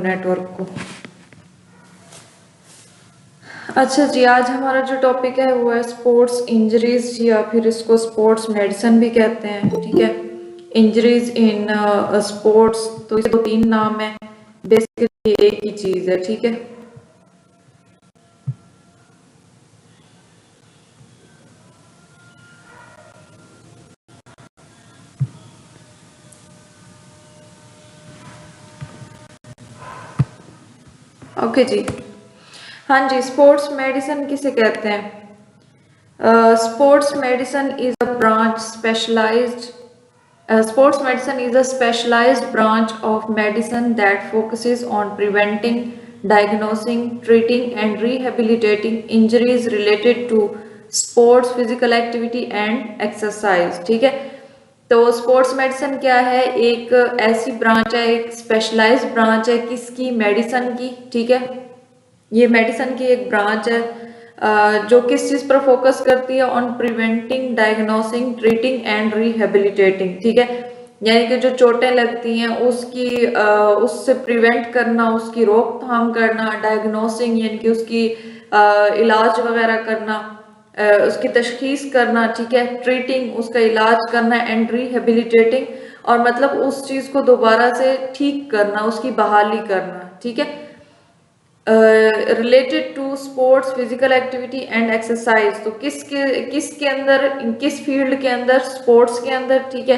Network को। अच्छा जी, आज हमारा जो टॉपिक है वो है स्पोर्ट्स इंजरीज, या फिर इसको स्पोर्ट्स मेडिसिन भी कहते हैं। ठीक है, इंजरीज इन स्पोर्ट्स, तो इसको 3 नाम है, बेसिकली एक ही चीज है। ठीक है, ओके जी। हाँ जी, स्पोर्ट्स मेडिसिन किसे कहते हैं? Sports medicine is a branch specialised sports medicine is a specialized branch of medicine that focuses on preventing, diagnosing, treating, and rehabilitating injuries related to sports, physical activity, and exercise। ठीक है, तो sports medicine क्या है? एक ऐसी branch है, एक specialised branch है किसकी? मेडिसिन की। ठीक है, ये मेडिसिन की एक ब्रांच है जो किस चीज पर फोकस करती है? On preventing, diagnosing, treating and rehabilitating. ठीक है, यानी कि जो चोटें लगती हैं उसकी उससे प्रिवेंट करना, उसकी रोकथाम करना, डायग्नोसिंग यानी कि उसकी इलाज वगैरह करना, उसकी तशखीस करना। ठीक है, ट्रीटिंग उसका इलाज करना, एंड रिहेबिलिटेटिंग और मतलब उस चीज को दोबारा से ठीक करना, उसकी बहाली करना। ठीक है, related to sports, physical activity and exercise, तो किसके अंदर, किस फील्ड के अंदर? स्पोर्ट्स के अंदर। ठीक है,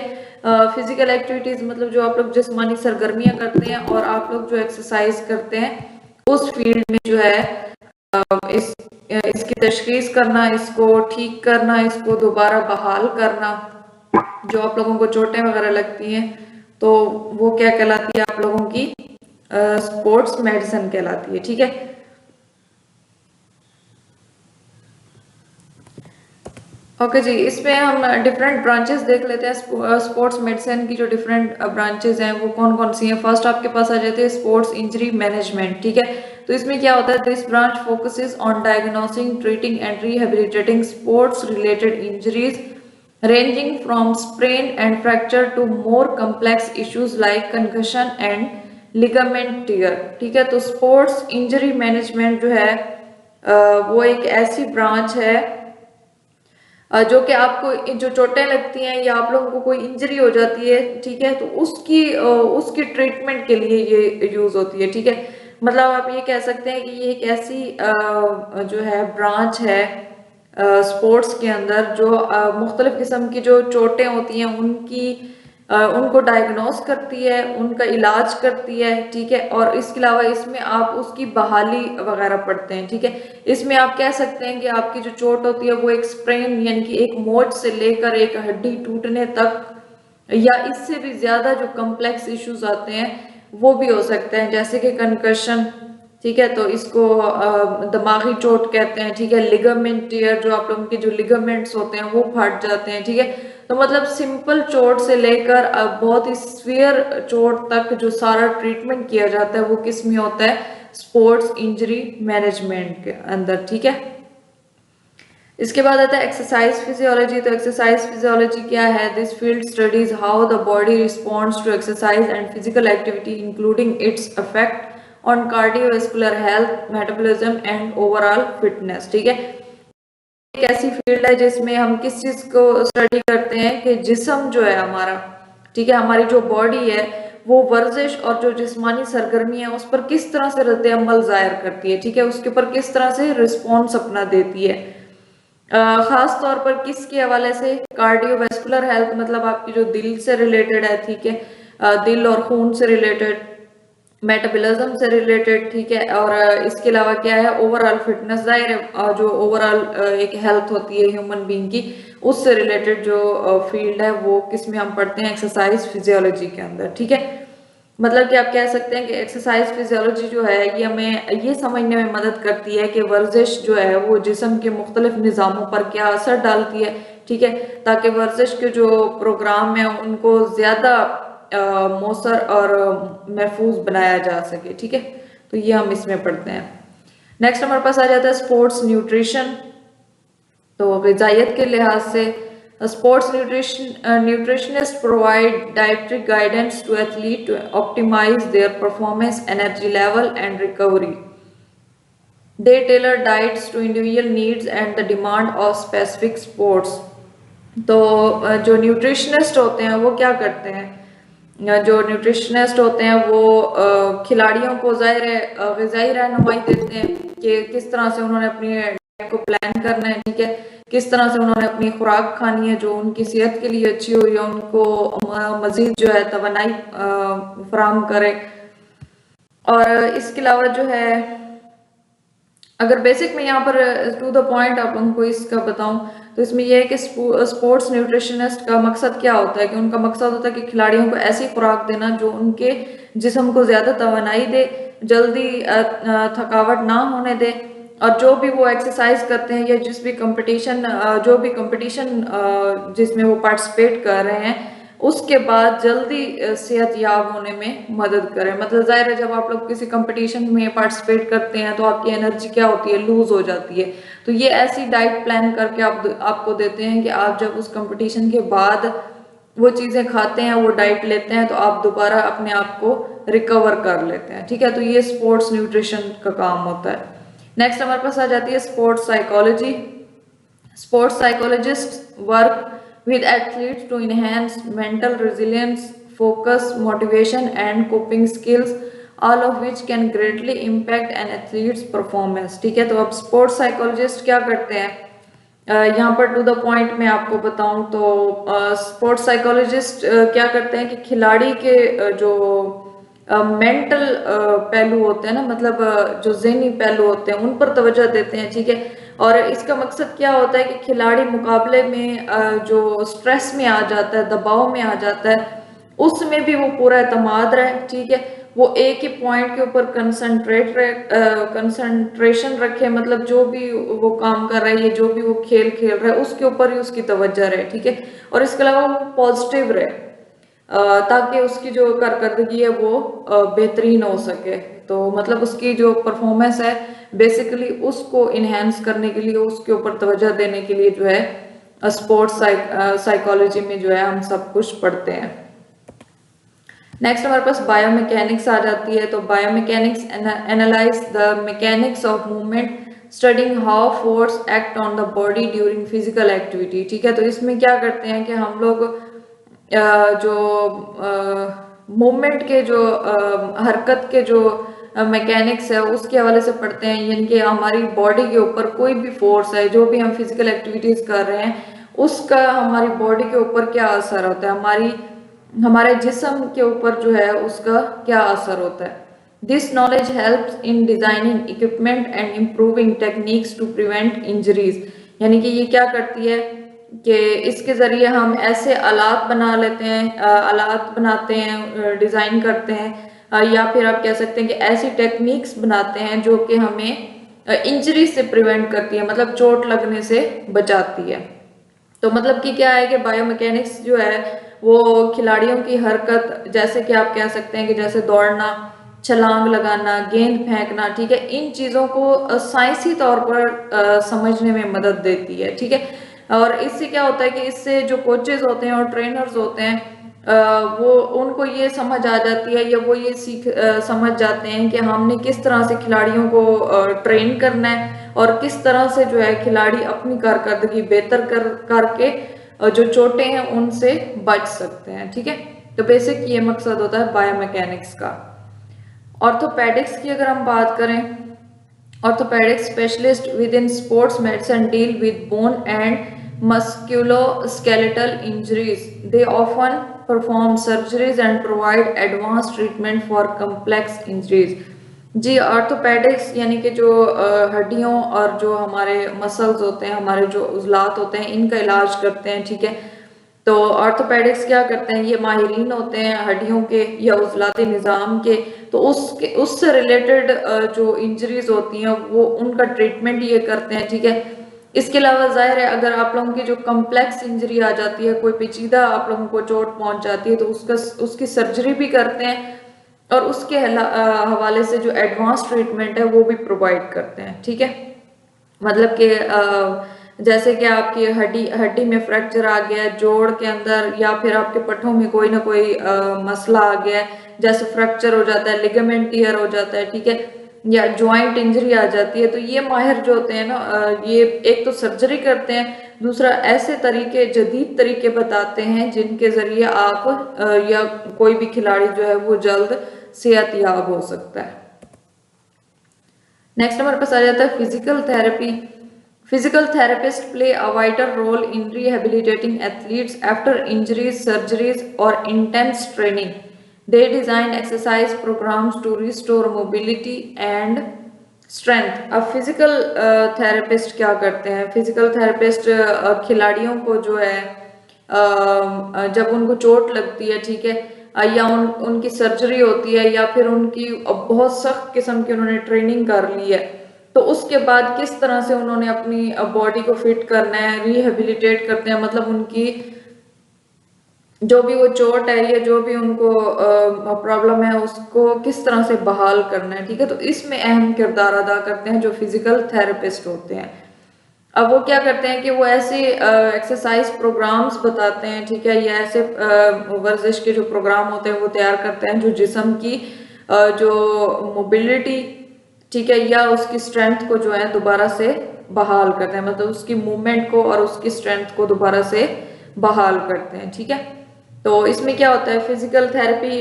फिजिकल एक्टिविटीज मतलब जो आप लोग जिस्मानी सरगर्मियां करते हैं, और आप लोग जो एक्सरसाइज करते हैं उस फील्ड में जो है इसकी तशखीस करना, इसको ठीक करना, इसको दोबारा बहाल करना। जो आप लोगों को चोटें वगैरह लगती हैं तो वो क्या कहलाती है? आप लोगों की स्पोर्ट्स मेडिसिन कहलाती है। ठीक है, ओके जी। इसमें हम डिफरेंट ब्रांचेस देख लेते हैं। स्पोर्ट्स मेडिसिन की जो डिफरेंट ब्रांचेस हैं वो कौन कौन सी हैं? फर्स्ट आपके पास आ जाते हैं स्पोर्ट्स इंजरी मैनेजमेंट। ठीक है, तो इसमें क्या होता है? This branch focuses on diagnosing, treating and rehabilitating sports related injuries ranging from sprain and fracture to more complex issues like concussion and ligament tear। ठीक है, तो स्पोर्ट्स इंजरी मैनेजमेंट जो है वो एक ऐसी ब्रांच है जो कि आपको जो चोटें लगती हैं या आप लोगों को कोई इंजरी हो जाती है, ठीक है, तो उसकी ट्रीटमेंट के लिए ये यूज होती है। ठीक है, मतलब आप ये कह सकते हैं कि ये एक ऐसी जो है ब्रांच है स्पोर्ट्स के अंदर जो मुख्तलिफ किस्म की जो चोटें होती हैं उनको डायग्नोस करती है, उनका इलाज करती है। ठीक है, और इसके अलावा इसमें आप उसकी बहाली वगैरह पढ़ते हैं। ठीक है, इसमें आप कह सकते हैं कि आपकी जो चोट होती है वो एक स्प्रेन यानी कि एक मोच से लेकर एक हड्डी टूटने तक, या इससे भी ज्यादा जो कम्प्लेक्स इश्यूज आते हैं वो भी हो सकते हैं, जैसे कि कंकशन। ठीक है, तो इसको दिमागी चोट कहते हैं। ठीक है, लिगामेंट टियर, जो आप लोगों के जो लिगामेंट्स होते हैं वो फट जाते हैं। ठीक है, तो मतलब सिंपल चोट से लेकर बहुत ही सीवियर चोट तक जो सारा ट्रीटमेंट किया जाता है वो किस में होता है? स्पोर्ट्स इंजरी मैनेजमेंट के अंदर। ठीक है, इसके बाद आता है एक्सरसाइज फिजियोलॉजी। तो एक्सरसाइज फिजियोलॉजी क्या है? This field studies how the body responds to exercise and physical activity including its effect on cardiovascular health, metabolism and overall fitness. ठीक है, एक ऐसी फील्ड है जिसमें हम किस चीज को स्टडी करते हैं कि जिस्म जो है हमारा, ठीक है, हमारी जो बॉडी है वो वर्जिश और जो जिस्मानी सरगर्मी है उस पर किस तरह से रद्द अमल जाहिर करती है। ठीक है, उसके ऊपर किस तरह से रिस्पॉन्स अपना देती है, खास तौर पर किसके हवाले से? कार्डियोवैस्कुलर हेल्थ, मतलब आपकी जो दिल से रिलेटेड है। ठीक है, दिल और खून से रिलेटेड, मेटाबॉलिज्म से रिलेटेड। ठीक है, और इसके अलावा क्या है? ओवरऑल फिटनेस, जाहिर है जो ओवरऑल एक हेल्थ होती है ह्यूमन बीइंग की, उससे रिलेटेड जो फील्ड है वो किस में हम पढ़ते हैं? एक्सरसाइज फिजियोलॉजी के अंदर। ठीक है, मतलब कि आप कह सकते हैं कि एक्सरसाइज फिजियोलॉजी जो है ये हमें ये समझने में मदद करती है कि वर्जिश जो है वो जिस्म के मुख्तलिफ निज़ामों पर क्या असर डालती है। ठीक है, ताकि वर्जिश के जो प्रोग्राम है उनको ज़्यादा मौसर और महफूज बनाया जा सके। ठीक है, तो ये हम इसमें पढ़ते हैं। नेक्स्ट हमारे पास आ जाता है स्पोर्ट्स न्यूट्रिशन। तो ग़िज़ाइयत के लिहाज से Sports nutritionists provide dietary guidance to athletes to optimize their performance, energy level, and recovery. They tailor diets to individual needs and the demand of specific sports. तो जो न्यूट्रिशनिस्ट होते हैं वो क्या करते हैं, जो न्यूट्रिशनिस्ट होते हैं वो खिलाड़ियों को ज़ाहिर है ग़िज़ाई रहनुमाई देते हैं कि किस तरह से उन्होंने अपनी डाइट को प्लान करना है, ठीक है, किस तरह से उन्होंने अपनी खुराक खानी है जो उनकी सेहत के लिए अच्छी हो या उनको मज़ीद जो है तवानाई फराहम करे। और इसके अलावा जो है अगर बेसिक में यहाँ पर टू द पॉइंट आप उनको इसका बताऊं तो इसमें यह है कि स्पोर्ट्स न्यूट्रिशनिस्ट का मकसद क्या होता है कि उनका मकसद होता है कि खिलाड़ियों को ऐसी खुराक देना जो उनके जिस्म को ज़्यादा तवानाई दे, जल्दी थकावट ना होने दे, और जो भी वो एक्सरसाइज करते हैं या जिस भी कंपटीशन जिसमें वो पार्टिसिपेट कर रहे हैं उसके बाद जल्दी सेहत याब होने में मदद करें। मतलब जाहिर है जब आप लोग किसी कंपटीशन में पार्टिसिपेट करते हैं तो आपकी एनर्जी क्या होती है, लूज हो जाती है। तो ये ऐसी डाइट प्लान करके आपको देते हैं कि आप जब उस कंपटीशन के बाद वो चीज़ें खाते हैं, वो डाइट लेते हैं, तो आप दोबारा अपने आप को रिकवर कर लेते हैं, ठीक है। तो ये स्पोर्ट्स न्यूट्रिशन का काम होता है। नेक्स्ट हमारे पास आ जाती है sports psychology. Sports psychologist work with athletes to enhance mental resilience, focus, motivation, and coping skills, all of which can greatly impact an athlete's performance, ठीक है। तो अब स्पोर्ट्स साइकोलॉजिस्ट क्या करते हैं, यहाँ पर टू द पॉइंट मैं आपको बताऊं तो स्पोर्ट्स साइकोलॉजिस्ट क्या करते हैं कि खिलाड़ी के जो मेंटल पहलू होते हैं ना, मतलब जो ज़हनी पहलू होते हैं उन पर तवज्जो देते हैं, ठीक है। और इसका मकसद क्या होता है कि खिलाड़ी मुकाबले में जो स्ट्रेस में आ जाता है, दबाव में आ जाता है, उसमें भी वो पूरा एतमाद रहे, ठीक है, वो एक ही पॉइंट के ऊपर कंसंट्रेशन रखे, मतलब जो भी वो काम कर रहा है, ये जो भी वो खेल खेल रहा है उसके ऊपर ही उसकी तवज्जो रहे, ठीक है। और इसके अलावा वो पॉजिटिव रहे ताकि उसकी जो कारकर्दगी है वो बेहतरीन हो सके। तो मतलब उसकी जो परफॉर्मेंस है बेसिकली उसको इन्हेंस करने के लिए, उसके ऊपर तवज्जो देने के लिए जो है स्पोर्ट्स साइकोलॉजी में जो है हम सब कुछ पढ़ते हैं। नेक्स्ट हमारे पास बायोमैकेनिक्स आ जाती है। तो biomechanics analyse the mechanics of movement, studying how force act on the body during physical activity, ठीक है। तो इसमें क्या करते हैं कि हम लोग जो मूवमेंट के जो हरकत के जो मैकेनिक्स है उसके हवाले से पढ़ते हैं, यानी कि हमारी बॉडी के ऊपर कोई भी फोर्स है, जो भी हम फिजिकल एक्टिविटीज कर रहे हैं उसका हमारी बॉडी के ऊपर क्या असर होता है, हमारे जिस्म के ऊपर जो है उसका क्या असर होता है। This knowledge helps in designing equipment and improving techniques to prevent injuries, यानी कि ये क्या करती है कि इसके ज़रिए हम ऐसे आलात बना लेते हैं, आलात बनाते हैं, डिज़ाइन करते हैं, या फिर आप कह सकते हैं कि ऐसी टेक्निक्स बनाते हैं जो कि हमें इंजरी से प्रिवेंट करती है, मतलब चोट लगने से बचाती है। तो मतलब कि क्या है कि बायोमैकेनिक्स जो है वो खिलाड़ियों की हरकत, जैसे कि आप कह सकते हैं कि जैसे दौड़ना, छलांग लगाना, गेंद फेंकना, ठीक है, इन चीज़ों को साइंसी तौर पर समझने में मदद देती है, ठीक है। और इससे क्या होता है कि इससे जो कोचेज होते हैं और ट्रेनर्स होते हैं वो उनको ये समझ आ जाती है या वो ये समझ जाते हैं कि हमने किस तरह से खिलाड़ियों को ट्रेन करना है और किस तरह से जो है खिलाड़ी अपनी कारकर्दगी बेहतर करके जो चोटें हैं उनसे बच सकते हैं, ठीक है। तो बेसिक ये मकसद होता है बायोमैकेनिक्स का। ऑर्थोपेडिक्स की अगर हम बात करें, orthopedic specialist within sports medicine deal with bone and musculoskeletal injuries. They often perform surgeries and provide advanced treatment for complex injuries. जी, ऑर्थोपेडिक्स यानी कि जो हड्डियों और जो हमारे मसल्स होते हैं, हमारे जो उज़लात होते हैं, इनका इलाज करते हैं, ठीक है। तो ऑर्थोपेडिक्स क्या करते हैं, ये माहिरीन होते हैं हड्डियों के या उज़लाती निज़ाम के, तो उससे रिलेटेड जो इंजरीज होती हैं वो उनका ट्रीटमेंट ये करते हैं, ठीक है। इसके अलावा जाहिर है अगर आप लोगों की जो कम्प्लेक्स इंजरी आ जाती है, कोई पेचीदा आप लोगों को चोट पहुंच जाती है, तो उसकी सर्जरी भी करते हैं और उसके हवाले से जो एडवांस ट्रीटमेंट है वो भी प्रोवाइड करते हैं, ठीक है। मतलब कि जैसे कि आपकी हड्डी हड्डी में फ्रैक्चर आ गया है, जोड़ के अंदर, या फिर आपके पट्टों में कोई ना कोई मसला आ गया है, जैसे फ्रैक्चर हो जाता है, लिगामेंट टीयर हो जाता है, ठीक है, या ज्वाइंट इंजरी आ जाती है, तो ये माहिर जो होते हैं ना, ये एक तो सर्जरी करते हैं, दूसरा ऐसे तरीके, जदीद तरीके बताते हैं जिनके जरिए आप या कोई भी खिलाड़ी जो है वो जल्द सेहतयाब हो सकता है। नेक्स्ट नंबर पर आ जाता है physical therapy. Physical therapists play a vital role in rehabilitating athletes after injuries, surgeries, or intense training. They design exercise programs to restore mobility and strength. अब फिजिकल थेरेपिस्ट क्या करते हैं? फिजिकल थेरेपिस्ट खिलाड़ियों को जो है जब उनको चोट लगती है, ठीक है, या उनकी सर्जरी होती है, या फिर उनकी बहुत सख्त किस्म की उन्होंने ट्रेनिंग कर ली है, तो उसके बाद किस तरह से उन्होंने अपनी बॉडी को फिट करना है, रिहेबिलिटेट करते हैं, मतलब उनकी जो भी वो चोट है या जो भी उनको प्रॉब्लम है उसको किस तरह से बहाल करना है, ठीक है, तो इसमें अहम किरदार अदा करते हैं जो फिजिकल थेरेपिस्ट होते हैं। अब वो क्या करते हैं कि वो ऐसे एक्सरसाइज प्रोग्राम्स बताते हैं, ठीक है, या ऐसे वर्जिश के जो प्रोग्राम होते हैं वो तैयार करते हैं जो जिस्म की जो मोबिलिटी, ठीक है, या उसकी स्ट्रेंथ को जो है दोबारा से बहाल करते हैं, मतलब उसकी मूवमेंट को और उसकी स्ट्रेंथ को दोबारा से बहाल करते हैं, ठीक है। तो इसमें क्या होता है, फिजिकल थेरेपी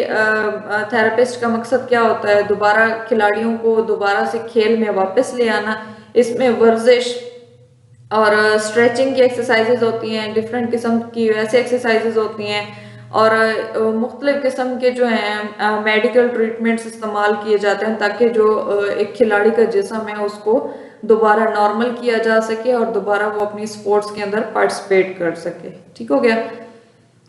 थेरेपिस्ट का मकसद क्या होता है? दोबारा खिलाड़ियों को दोबारा से खेल में वापस ले आना। इसमें वर्जिश और स्ट्रेचिंग की एक्सरसाइजेज होती हैं, डिफरेंट किस्म की वैसे एक्सरसाइजेज होती हैं, और मुख्तलिफ किस्म के जो हैं मेडिकल ट्रीटमेंट्स इस्तेमाल किए जाते हैं ताकि जो एक खिलाड़ी का जिस्म है उसको दोबारा नॉर्मल किया जा सके और दोबारा वो अपनी स्पोर्ट्स के अंदर पार्टिसिपेट कर सके। ठीक हो गया।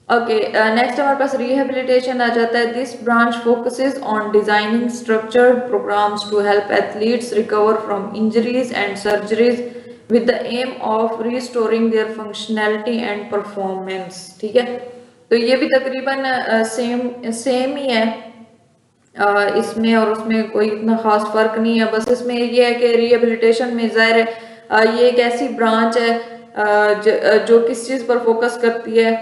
ओके, नेक्स्ट हमारे पास रिहेबिलिटेशन आ जाता है। This branch focuses on designing structured programmes to help athletes recover from injuries and surgeries with the aim of restoring their functionality and performance। ठीक है, तो ये भी तकरीबन सेम ही है इसमें और उसमें कोई इतना खास फर्क नहीं है। बस इसमें ये है कि रिहेबिलिटेशन में ज़ाहिर है ये एक ऐसी ब्रांच है जो किस चीज़ पर फोकस करती है,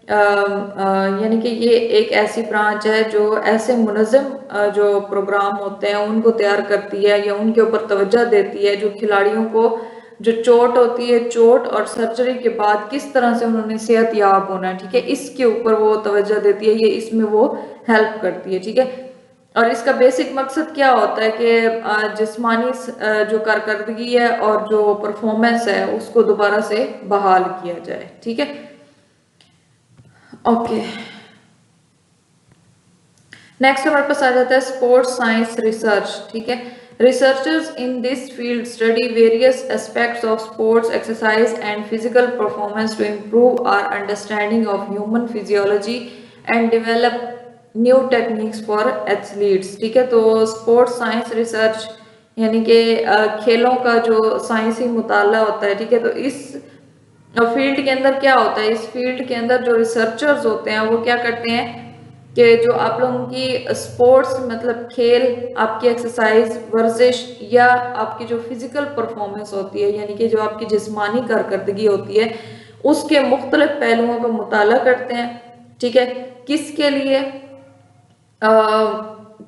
यानी कि ये एक ऐसी ब्रांच है जो ऐसे मुनज़्ज़म जो प्रोग्राम होते हैं उनको तैयार करती है या उनके ऊपर तवज्जो देती है जो खिलाड़ियों को जो चोट होती है, चोट और सर्जरी के बाद किस तरह से उन्होंने सेहतयाब होना है, ठीक है, इसके ऊपर वो तवज्जो देती है, ये इसमें वो हेल्प करती है। ठीक है, और इसका बेसिक मकसद क्या होता है कि जिस्मानी जो कारकर्दगी है और जो परफॉर्मेंस है उसको दोबारा से बहाल किया जाए। ठीक है, ओके, नेक्स्ट हमारे पास आ जाता है स्पोर्ट्स साइंस रिसर्च। ठीक है, researchers in this field study various aspects of sports exercise and physical performance to improve our understanding of human physiology and develop new techniques for athletes। ठीक है, तो sports science research यानी कि खेलों का जो साइंसी मुताला होता है, ठीक है, तो इस फील्ड के अंदर क्या होता है, इस फील्ड के अंदर जो रिसर्चर्स होते हैं वो क्या करते हैं कि जो आप लोगों की स्पोर्ट्स मतलब खेल, आपकी एक्सरसाइज, वर्जिश या आपकी जो फिजिकल परफॉर्मेंस होती है यानी कि जो आपकी जिस्मानी कारकर्दगी होती है उसके मुख्तलिफ पहलुओं का मुताला करते हैं। ठीक है, किसके लिए?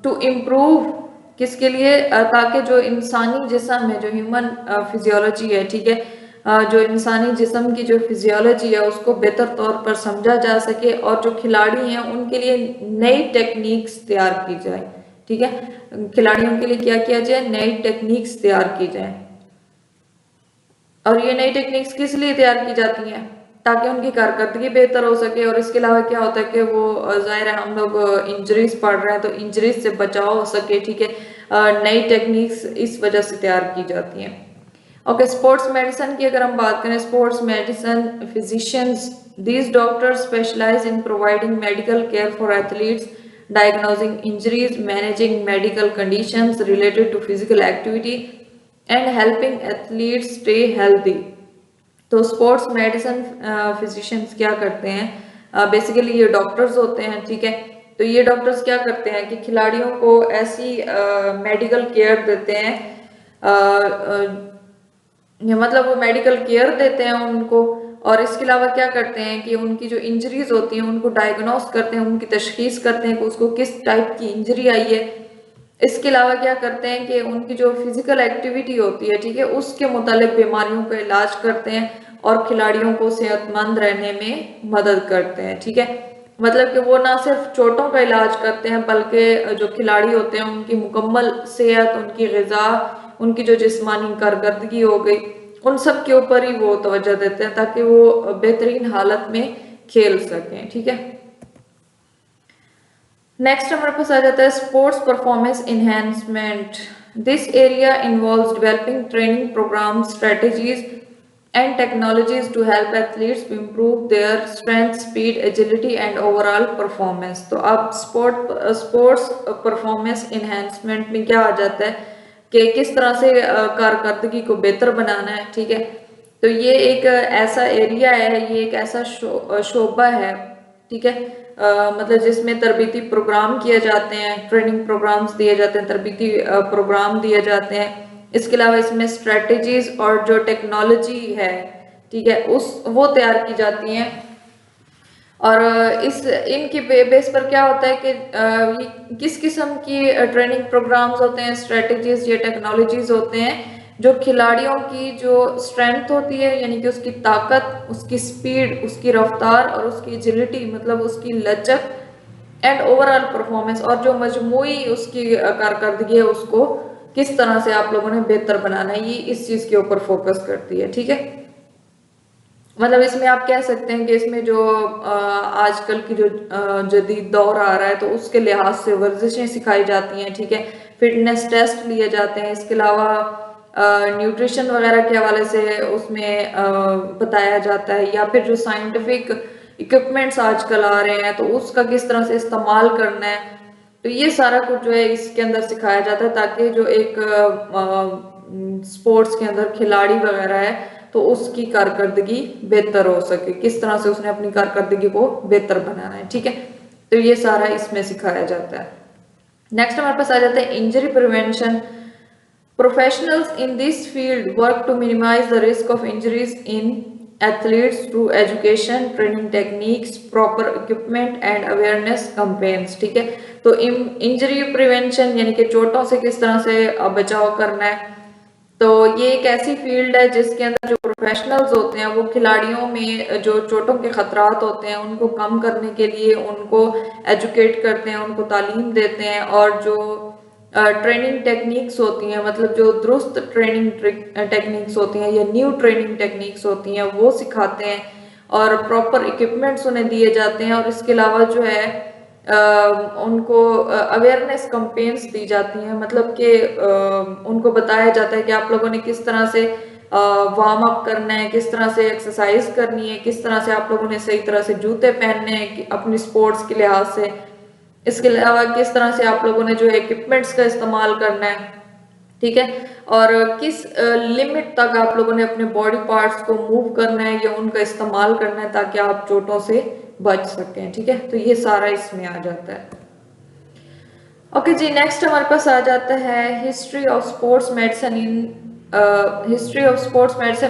टू इम्प्रूव, किसके लिए? ताकि जो इंसानी जिस्म है, जो ह्यूमन फिजियोलॉजी है, ठीक है, जो इंसानी जिस्म की जो फिजियोलॉजी है उसको बेहतर तौर पर समझा जा सके और जो खिलाड़ी हैं उनके लिए नई टेक्निक्स तैयार की जाए। ठीक है, खिलाड़ियों के लिए क्या किया जाए? नई टेक्निक्स तैयार की जाए। और ये नई टेक्निक्स किस लिए तैयार की जाती हैं? ताकि उनकी कारकर्दगी बेहतर हो सके। और इसके अलावा क्या होता है कि वो ज़ाहिर है हम लोग इंजरीज पढ़ रहे हैं तो इंजरीज से बचाव हो सके। ठीक है, नई टेक्निक्स इस वजह से तैयार की जाती हैं। ओके, स्पोर्ट्स मेडिसिन की अगर हम बात करें, sports medicine physicians, these doctors specialise in providing medical care for athletes, diagnosing injuries, managing medical conditions related to physical activity and helping athletes stay healthy. तो स्पोर्ट्स मेडिसिन फिजिशियंस क्या करते हैं? Basically ये डॉक्टर्स होते हैं। ठीक है, तो ये डॉक्टर्स क्या करते हैं कि खिलाड़ियों को ऐसी मेडिकल केयर देते हैं मतलब वो मेडिकल केयर देते हैं उनको, और इसके अलावा क्या करते हैं कि उनकी जो इंजरीज होती हैं उनको डायग्नोस करते हैं, उनकी तशखीस करते हैं कि उसको किस टाइप की इंजरी आई है। इसके अलावा क्या करते हैं कि उनकी जो फिजिकल एक्टिविटी होती है, ठीक है, उसके मुतालिक बीमारियों का इलाज करते हैं और खिलाड़ियों को सेहतमंद रहने में मदद करते हैं, ठीक है। मतलब कि वो ना सिर्फ चोटों का इलाज करते हैं बल्कि जो खिलाड़ी होते हैं उनकी मुकम्मल सेहत, उनकी ग़िज़ा, उनकी जो जिस्मानी कारकर्दगी हो गई, उन सब के ऊपर ही वो तवज्जो देते हैं ताकि वो बेहतरीन हालत में खेल सकें, ठीक है। नेक्स्ट हमारे पास आ जाता है sports performance enhancement. This area involves developing training programme, strategies and technologies to help athletes to improve their strength, speed, agility and overall performance. तो अब स्पोर्ट्स परफॉर्मेंस इन्हेंसमेंट में क्या आ जाता है कि किस तरह से कारकर्दगी को बेहतर बनाना है, ठीक है। तो ये एक ऐसा एरिया है, ये एक ऐसा शोबा है, ठीक है, मतलब जिसमें तरबीती प्रोग्राम किए जाते हैं, ट्रेनिंग प्रोग्राम्स दिए जाते हैं, तरबीती प्रोग्राम दिए जाते हैं। इसके अलावा इसमें स्ट्रेटजीज और जो टेक्नोलॉजी है, ठीक है, उस वो तैयार की जाती हैं। और इस इनकी बेस पर क्या होता है कि ये किस किस्म की ट्रेनिंग प्रोग्राम्स होते हैं, स्ट्रेटजीज या टेक्नोलॉजीज होते हैं जो खिलाड़ियों की जो स्ट्रेंथ होती है, यानी कि उसकी ताकत, उसकी स्पीड, उसकी रफ्तार और उसकी एजिलिटी, मतलब उसकी लचक एंड ओवरऑल परफॉर्मेंस, और जो मजमूई उसकी कारकर्दगी है उसको किस तरह से आप लोगों ने बेहतर बनाना है, ये इस चीज के ऊपर फोकस करती है, ठीक है। मतलब इसमें आप कह सकते हैं कि इसमें जो आजकल की जो जदीद दौर आ रहा है तो उसके लिहाज से वर्जिशें सिखाई जाती हैं, ठीक है, फिटनेस टेस्ट लिए जाते हैं। इसके अलावा न्यूट्रिशन वगैरह के हवाले से उसमें बताया जाता है, या फिर जो साइंटिफिक इक्विपमेंट्स आजकल आ रहे हैं तो उसका किस तरह से इस्तेमाल करना है, तो ये सारा कुछ जो है इसके अंदर सिखाया जाता है ताकि जो एक स्पोर्ट्स के अंदर खिलाड़ी वगैरह है तो उसकी कारकर्दगी बेहतर हो सके, किस तरह से उसने अपनी कारकर्दगी को बेहतर बनाना है, ठीक है। तो ये सारा इसमें सिखाया जाता है। नेक्स्ट हमारे पास आ जाता है injury prevention. Professionals in this field work to minimize the risk of injuries in athletes through education, training techniques, proper equipment and awareness campaigns, ठीक है। तो इंजरी प्रिवेंशन यानी कि चोटों से किस तरह से बचाव करना है, तो ये एक ऐसी फील्ड है जिसके अंदर जो प्रोफेशनल्स होते हैं वो खिलाड़ियों में जो चोटों के खतरात होते हैं उनको कम करने के लिए उनको एजुकेट करते हैं, उनको तालीम देते हैं, और जो ट्रेनिंग टेक्निक्स होती हैं, मतलब जो दुरुस्त ट्रेनिंग टेक्निक्स होती हैं या न्यू ट्रेनिंग टेक्निक्स होती हैं वो सिखाते हैं, और प्रॉपर इक्विपमेंट्स उन्हें दिए जाते हैं। और इसके अलावा जो है उनको अवेयरनेस कैंपेन्स दी जाती हैं, मतलब कि उनको बताया जाता है कि आप लोगों ने किस तरह से वार्म अप करना है, किस तरह से एक्सरसाइज करनी है, किस तरह से आप लोगों ने सही तरह से जूते पहनने हैं अपनी स्पोर्ट्स के लिहाज से। इसके अलावा किस तरह से आप लोगों ने जो इक्विपमेंट्स का इस्तेमाल करना है, ठीक है, और किस लिमिट तक आप लोगों ने अपने बॉडी पार्ट्स को मूव करना है या उनका इस्तेमाल करना है ताकि आप चोटों से बच सकें, ठीक है। तो ये सारा इसमें आ जाता है। ओके जी, नेक्स्ट हमारे पास आ जाता है history of sports medicine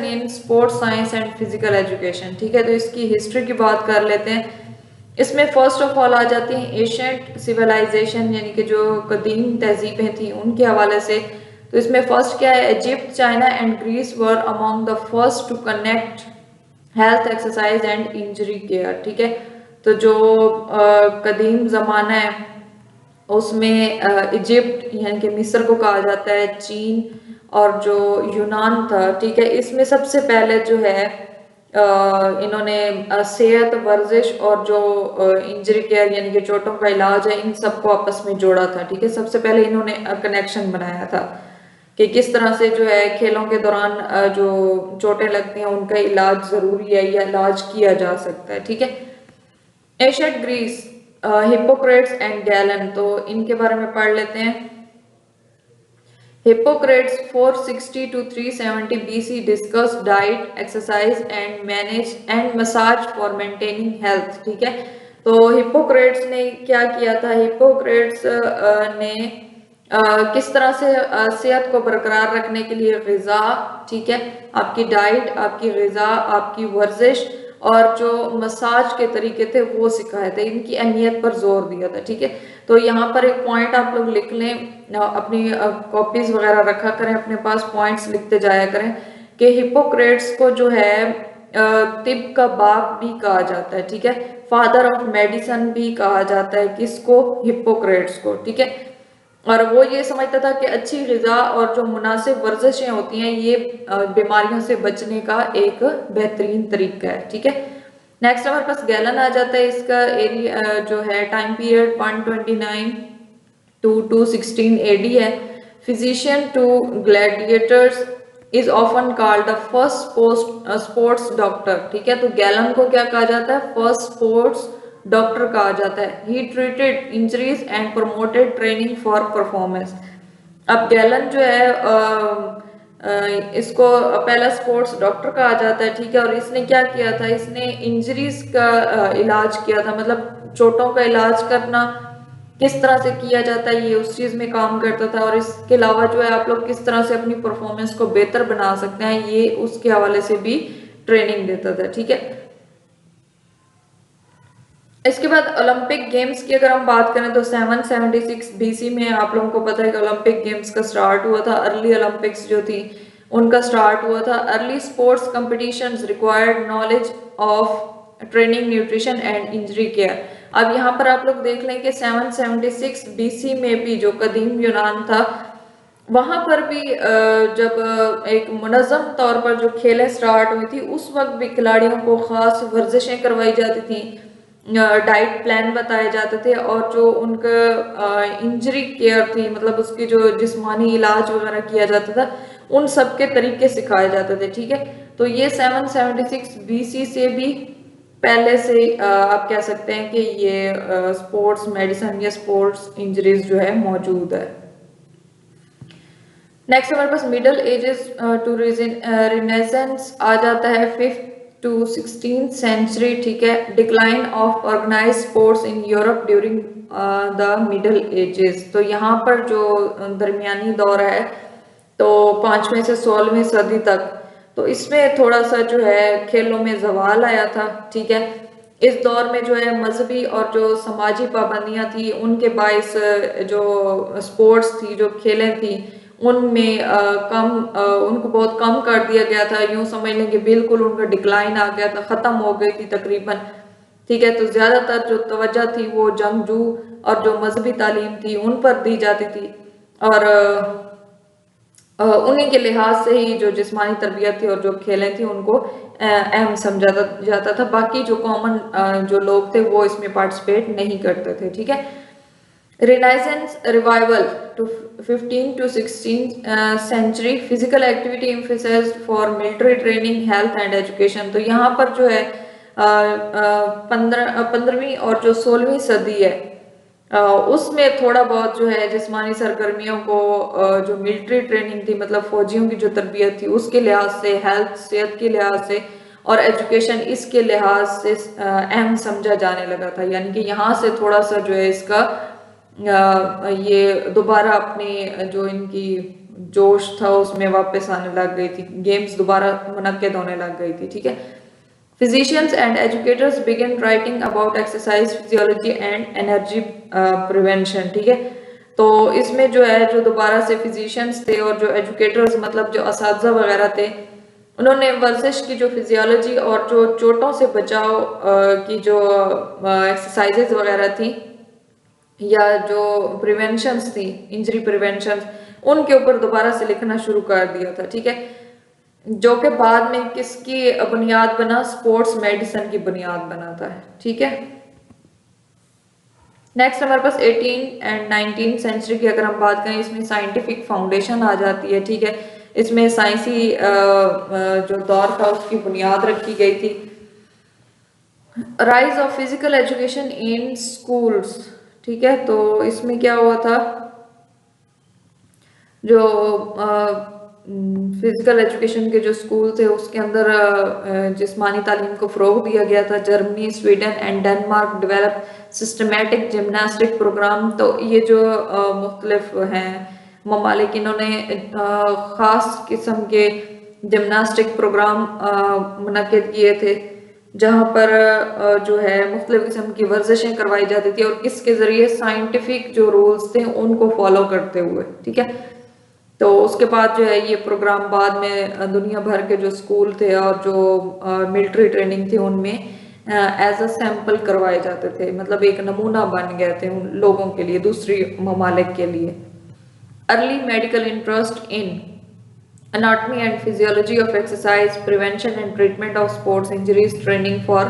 in sports science and physical education, ठीक है। तो इसकी हिस्ट्री की बात कर लेते हैं। इसमें फर्स्ट ऑफ ऑल आ जाती हैं एशियंट सिविलाइजेशन, यानी कि जो कदीम तहजीबें थी उनके हवाले से। तो इसमें फर्स्ट क्या है, Egypt, China and Greece were among the first to connect health, exercise and injury care, ठीक है। तो जो कदीम ज़माना है उसमें इजिप्ट यानी कि मिस्र को कहा जाता है, चीन और जो यूनान था, ठीक है, इसमें सबसे पहले जो है इन्होंने सेहत, वर्जिश और जो इंजरी केयर यानी कि चोटों का इलाज है इन सबको आपस में जोड़ा था, ठीक है। सबसे पहले इन्होंने कनेक्शन बनाया था कि किस तरह से जो है खेलों के दौरान जो चोटें लगती हैं उनका इलाज जरूरी है या इलाज किया जा सकता है, ठीक है। एशियट ग्रीस, हिप्पोक्रेट्स एंड गैलन, तो इनके बारे में पढ़ लेते हैं। Hippocrates 460 to 370 BC discussed diet, exercise and manage and massage for maintaining health, ठीक है। तो हिप्पोक्रेट्स ने क्या किया था, हिप्पोक्रेट्स ने किस तरह से सेहत को बरकरार रखने के लिए ग़िज़ा, ठीक है, आपकी डाइट, आपकी ग़िज़ा, आपकी वर्जिश और जो मसाज के तरीके थे वो सिखाए थे, इनकी अहमियत पर जोर दिया था, ठीक है। तो यहाँ पर एक पॉइंट आप लोग लिख लें, अपनी कॉपीज वगैरह रखा करें अपने पास, पॉइंट्स लिखते जाया करें कि हिप्पोक्रेट्स को जो है तिब का बाप भी कहा जाता है, ठीक है, फादर ऑफ मेडिसन भी कहा जाता है, किसको, हिप्पोक्रेट्स को, ठीक है। और वो ये समझता था कि अच्छी ग़िज़ा और जो मुनासिब वर्जिशें होती हैं ये बीमारियों से बचने का एक बेहतरीन तरीका है, ठीक है। नेक्स्ट हमारे पास गैलन आ जाता है, इसका एरिया जो है टाइम पीरियड 129 टू 216 AD है। Physician to gladiators is often called the first post sports doctor, ठीक है। तो गैलन को क्या कहा जाता है, फर्स्ट स्पोर्ट्स डॉक्टर कहा जाता है। He treated injuries and promoted training for performance. अब गैलन जो है इसको पहला स्पोर्ट्स डॉक्टर कहा जाता है, ठीक है। और इसने क्या किया था, इसने इंजरीज का इलाज किया था, मतलब चोटों का इलाज करना किस तरह से किया जाता है ये उस चीज में काम करता था। और इसके अलावा जो है आप लोग किस तरह से अपनी परफॉर्मेंस को बेहतर बना सकते हैं ये उसके हवाले से भी ट्रेनिंग देता था, ठीक है। इसके बाद ओलंपिक गेम्स की अगर हम बात करें तो 776 BC में आप लोगों को पता है कि ओलंपिक गेम्स का स्टार्ट हुआ था। अर्ली ओलंपिक्स जो थी उनका स्टार्ट हुआ था। Early sports competitions required knowledge of training, nutrition and injury care. अब यहाँ पर आप लोग देख लें कि 776 BC में भी जो कदीम यूनान था वहां पर भी जब एक मुनज़्ज़म तौर पर जो खेलें स्टार्ट हुई थी उस वक्त भी खिलाड़ियों को ख़ास वर्जिशें करवाई जाती थी, डाइट प्लान बताए जाते थे और जो उनका इंजरी केयर थी, मतलब उसकी जो जिस्मानी इलाज वगैरह किया जाता था उन सब के तरीके सिखाए जाते थे, ठीक है। तो ये 776 BC से भी पहले से आप कह सकते हैं कि ये स्पोर्ट्स मेडिसिन या स्पोर्ट्स इंजरीज जो है मौजूद है। नेक्स्ट हमारे पास मिडल एजेस टू रिनेसेंस आ जाता है 5th to 16th सेंचुरी, ठीक है। Decline of organized sports in Europe during the middle ages. तो यहाँ पर जो दरमियानी दौर है तो 5वीं से 16वीं सदी तक, तो इसमें थोड़ा सा जो है खेलों में जवाल आया था, ठीक है। इस दौर में जो है मजहबी और जो समाजी पाबंदियां थी उनके बायस जो स्पोर्ट्स थी, जो खेलें थी उनमें उनको बहुत कम कर दिया गया था। यूं समझ लें कि बिल्कुल उनका डिक्लाइन आ गया था, खत्म हो गई थी तकरीबन, ठीक है। तो ज्यादातर जो तवज्जो थी वो जंगजू और जो मजहबी तालीम थी उन पर दी जाती थी और उन्हीं के लिहाज से ही जो जिस्मानी तरबियत थी और जो खेलें थी उनको अहम समझा जाता था। बाकी जो कॉमन जो लोग थे वो इसमें पार्टिसिपेट नहीं करते थे, ठीक है। Renaissance revival to 15 to 16 century, physical activity emphasized for military training, health and education. तो यहाँ पर जो है 15वीं और जो 16वीं सदी है उसमें थोड़ा बहुत जो है जिस्मानी सरगर्मियों को जो मिलिट्री ट्रेनिंग थी, मतलब फौजियों की जो तरबियत थी उसके लिहाज से, हेल्थ सेहत के लिहाज से और एजुकेशन इसके लिहाज से अहम समझा जाने लगा था। यानी कि यहाँ से थोड़ा सा जो है इसका ये दोबारा अपने जो इनकी जोश था उसमें वापस आने लग गई थी, गेम्स दोबारा मुनक्किद होने लग गई थी, ठीक है। Physicians and educators began writing about exercise physiology and energy prevention, ठीक है। तो इसमें जो है जो दोबारा से फिजिशियंस थे और जो एजुकेटर्स मतलब जो असातिज़ा वगैरह थे उन्होंने वर्जिश की जो फिजियोलॉजी और जो चोटों से बचाव की जो एक्सरसाइजेज वगैरह थी या जो प्रिवेंशंस थी, इंजरी प्रिवेंशन, उनके ऊपर दोबारा से लिखना शुरू कर दिया था, ठीक है। जो कि बाद में किसकी बुनियाद बना, स्पोर्ट्स मेडिसिन की बुनियाद बनाता है, ठीक है। नेक्स्ट हमारे पास 18 एंड 19 सेंचुरी की अगर हम बात करें, इसमें साइंटिफिक फाउंडेशन आ जाती है, ठीक है। इसमें साइंसी जो दौर था उसकी बुनियाद रखी गई थी। Rise of physical education in schools, ठीक है। तो इसमें क्या हुआ था, जो फिजिकल एजुकेशन के जो स्कूल थे उसके अंदर जिस्मानी तालीम को फ़रोग दिया गया था। Germany, Sweden and Denmark develop systematic gymnastic program. तो ये जो मुख्तलिफ हैं ममालिक, इन्होंने ख़ास किस्म के जिमनास्टिक प्रोग्राम मुनक्किद किए थे, जहाँ पर जो है मुख्तलिफ किस्म की वर्जिशें करवाई जाती थी और किसके ज़रिए साइंटिफिक जो रूल्स थे उनको फॉलो करते हुए, ठीक है। तो उसके बाद जो है ये प्रोग्राम बाद में दुनिया भर के जो स्कूल थे और जो मिलिट्री ट्रेनिंग थी उनमें एज अ सैंपल करवाए जाते थे, मतलब एक नमूना बन गए थे उन लोगों के लिए, दूसरी ममालिक के लिए। Early medical interest in anatomy and physiology of exercise, prevention and treatment of sports injuries, training for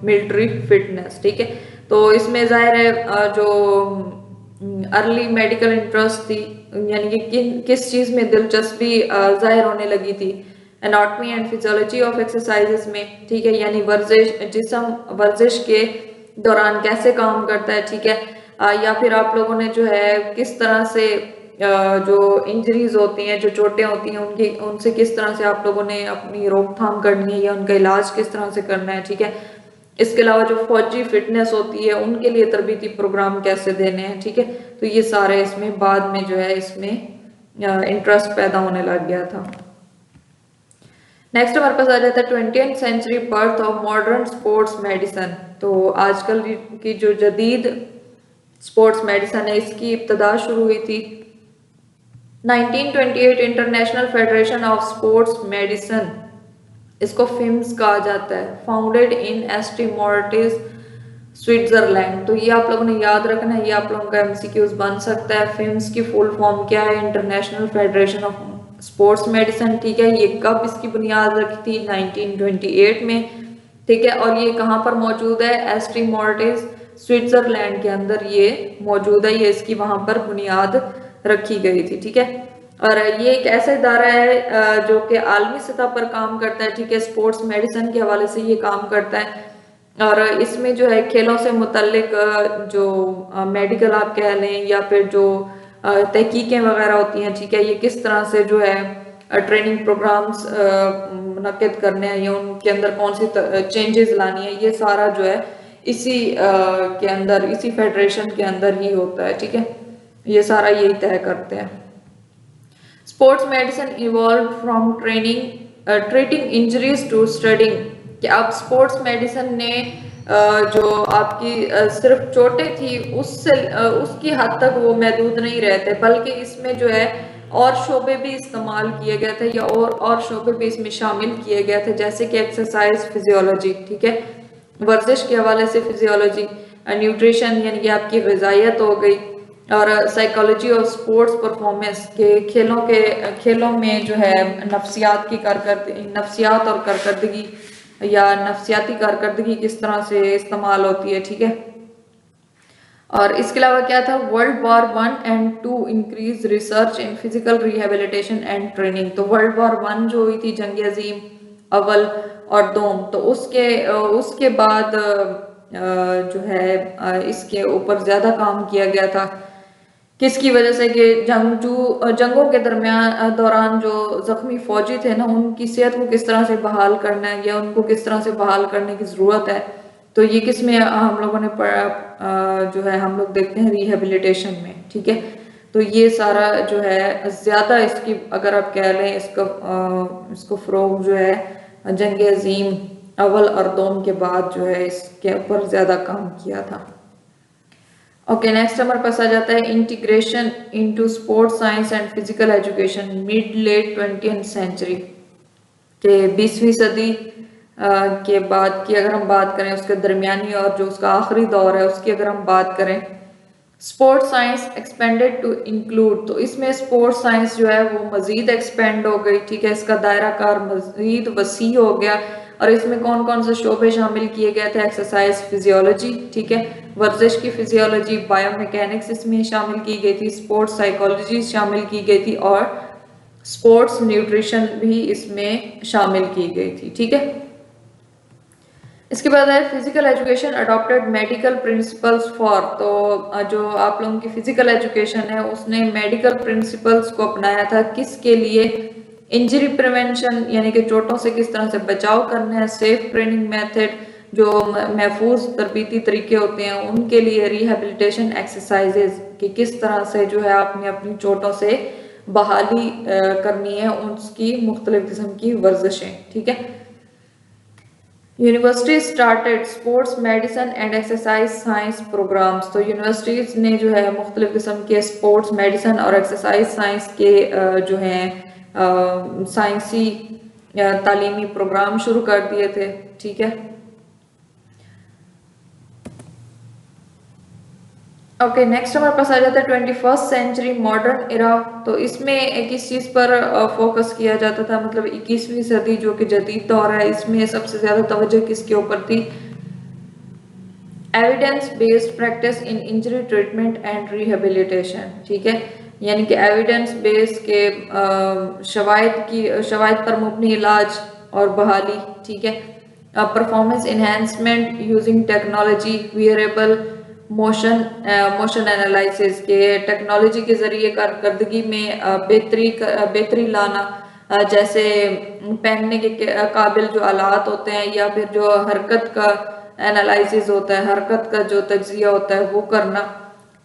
military fitness, ठीक है। तो इसमें जाहिर है जो अर्ली मेडिकल इंटरेस्ट थी, यानी कि किस चीज़ में दिलचस्पी जाहिर होने लगी थी, anatomy and physiology of exercises में, ठीक है, यानी वर्जिश, जिस्म वर्जिश के दौरान कैसे काम करता है, ठीक है। या फिर आप लोगों ने जो है किस तरह से जो इंजरीज होती हैं, जो चोटें होती हैं, उनसे किस तरह से आप लोगों ने अपनी रोकथाम करनी है या उनका इलाज किस तरह से करना है, ठीक है। इसके अलावा जो फौजी फिटनेस होती है उनके लिए तरबीती प्रोग्राम कैसे देने हैं, ठीक है। तो ये सारे इसमें बाद में जो है इसमें इंटरेस्ट पैदा होने लग गया था। नेक्स्ट हमारे पास आ जाता है 20th century birth of modern sports medicine. तो आजकल की जो जदीद स्पोर्ट्स मेडिसिन है इसकी इब्तदा शुरू हुई थी 1928 international federation of sports medicine, इसको फिम्स कहा जाता है, founded in St Moritz Switzerland. तो ये आप लोगों ने याद रखना है, ये आप लोगों का एमसीक्यूज बन सकता है। फिम्स की फुल फॉर्म क्या है? International federation of sports medicine, ठीक है। ये कब इसकी बुनियाद रखी थी? 1928 में, ठीक है। और ये कहाँ पर मौजूद है? एस्टी मॉर्टिस स्विट्जरलैंड के अंदर ये मौजूद है, ये इसकी वहां पर बुनियाद रखी गई थी, ठीक है। और ये एक ऐसा इदारा है जो कि आलमी सतह पर काम करता है, ठीक है, स्पोर्ट्स मेडिसिन के हवाले से ये काम करता है। और इसमें जो है खेलों से मुतल्लिक जो मेडिकल आप कह लें या फिर जो तहकीकें वगैरह होती हैं, ठीक है, ये किस तरह से जो है ट्रेनिंग प्रोग्राम्स मुनक्किद करने हैं या उनके अंदर कौन सी चेंजेस लानी है, ये सारा जो है इसी के अंदर, इसी फेडरेशन के अंदर ही होता है, ठीक है। ये सारा यही तय करते हैं। Sports medicine evolve from treating injuries to studying, कि अब स्पोर्ट्स मेडिसिन ने जो आपकी सिर्फ चोटें थी उससे उसकी हद तक वो महदूद नहीं रहते, बल्कि इसमें जो है और शोबे भी इस्तेमाल किए गए थे या और शोबे भी इसमें शामिल किए गए थे, जैसे कि एक्सरसाइज फिजियोलॉजी, ठीक है, वर्जिश के हवाले से फिजियोलॉजी, न्यूट्रिशन यानी कि आपकी ग़िज़ाइयत हो गई, और साइकोलॉजी और स्पोर्ट्स परफॉर्मेंस के खेलों में जो है नफ्सियात की कारकर्दगी, नफ्सियात और कारकर्दगी या नफ्सियाती कारकर्दगी किस तरह से इस्तेमाल होती है, ठीक है। और इसके अलावा क्या था? World war 1 and 2 increase research in physical rehabilitation and training. तो वर्ल्ड वॉर 1 जो हुई थी, जंग अजीम अव्वल और दोम, तो उसके बाद जो है इसके ऊपर ज्यादा काम किया गया था। किसकी वजह से? कि जंगों के दौरान जो जख्मी फौजी थे ना, उनकी सेहत को किस तरह से बहाल करना है या उनको किस तरह से बहाल करने की ज़रूरत है। तो ये किस में हम लोगों ने पढ़ा, जो है हम लोग देखते हैं रिहेबिलिटेशन में, ठीक है। तो ये सारा जो है ज़्यादा इसकी, अगर आप कह लें इसको फ़रोग जो है जंग अजीम अव्वल और दोम के बाद जो है इसके ऊपर ज़्यादा काम किया था। ओके, नेक्स्ट हमारे पास आ जाता है integration into sports science and physical education mid late 20th century, के 20वीं सदी के बाद की अगर हम बात करें, उसके दरमियानी और जो उसका आखिरी दौर है उसकी अगर हम बात करें, sports science expanded to include, तो इसमें स्पोर्ट्स साइंस जो है वो मजीद एक्सपेंड हो गई, ठीक है, इसका दायरा कार मजीद वसी हो गया। और इसमें कौन कौन से शोबे शामिल किए गए थे? एक्सरसाइज फिजियोलॉजी, ठीक है, वर्जिश की फिजियोलॉजी, बायोमैकेनिक्स इसमें शामिल की गई थी, स्पोर्ट्स साइकोलॉजी शामिल की गई थी और स्पोर्ट्स न्यूट्रिशन भी इसमें शामिल की गई थी, ठीक है। इसके बाद है physical education adopted medical principles for, तो जो आप लोगों की फिजिकल एजुकेशन है उसने मेडिकल प्रिंसिपल्स को अपनाया था, किसके लिए? इंजरी प्रिवेंशन यानी कि चोटों से किस तरह से बचाव करना है, सेफ ट्रेनिंग मेथड जो महफूज तरबीती तरीके होते हैं उनके लिए, रिहेबिलिटेशन एक्सरसाइजेज कि किस तरह से जो है आपने अपनी चोटों से बहाली करनी है, उसकी मुख्तलिफ किस्म की वर्जिशें, ठीक है। University started sports medicine and exercise science programs, तो यूनिवर्सिटीज ने जो है मुख्तलिफ किस्म के स्पोर्ट्स मेडिसिन और एक्सरसाइज साइंस के जो हैं साइंसी तालीमी प्रोग्राम शुरू कर दिए थे, ठीक है। ओके, नेक्स्ट हमारे पास आ जाता है 21st सेंचुरी मॉडर्न एरा। तो इसमें किस चीज़ पर फोकस किया जाता था, मतलब 21वीं सदी जो कि जदीद दौर है, इसमें सबसे ज़्यादा तवज्जो किसके ऊपर थी? Evidence based practice in injury treatment and rehabilitation, ठीक है। यानी कि एविडेंस बेस्ड के शवायद पर मुबनी इलाज और बहाली, ठीक है। Performance enhancement using technology, wearable motion analysis के टेक्नोलॉजी के जरिए कारकर्दगी में बेहतरी लाना, जैसे पहनने के काबिल जो आलात होते हैं या फिर जो हरकत का एनालिसिस होता है, हरकत का जो तज्जिया होता है वो करना।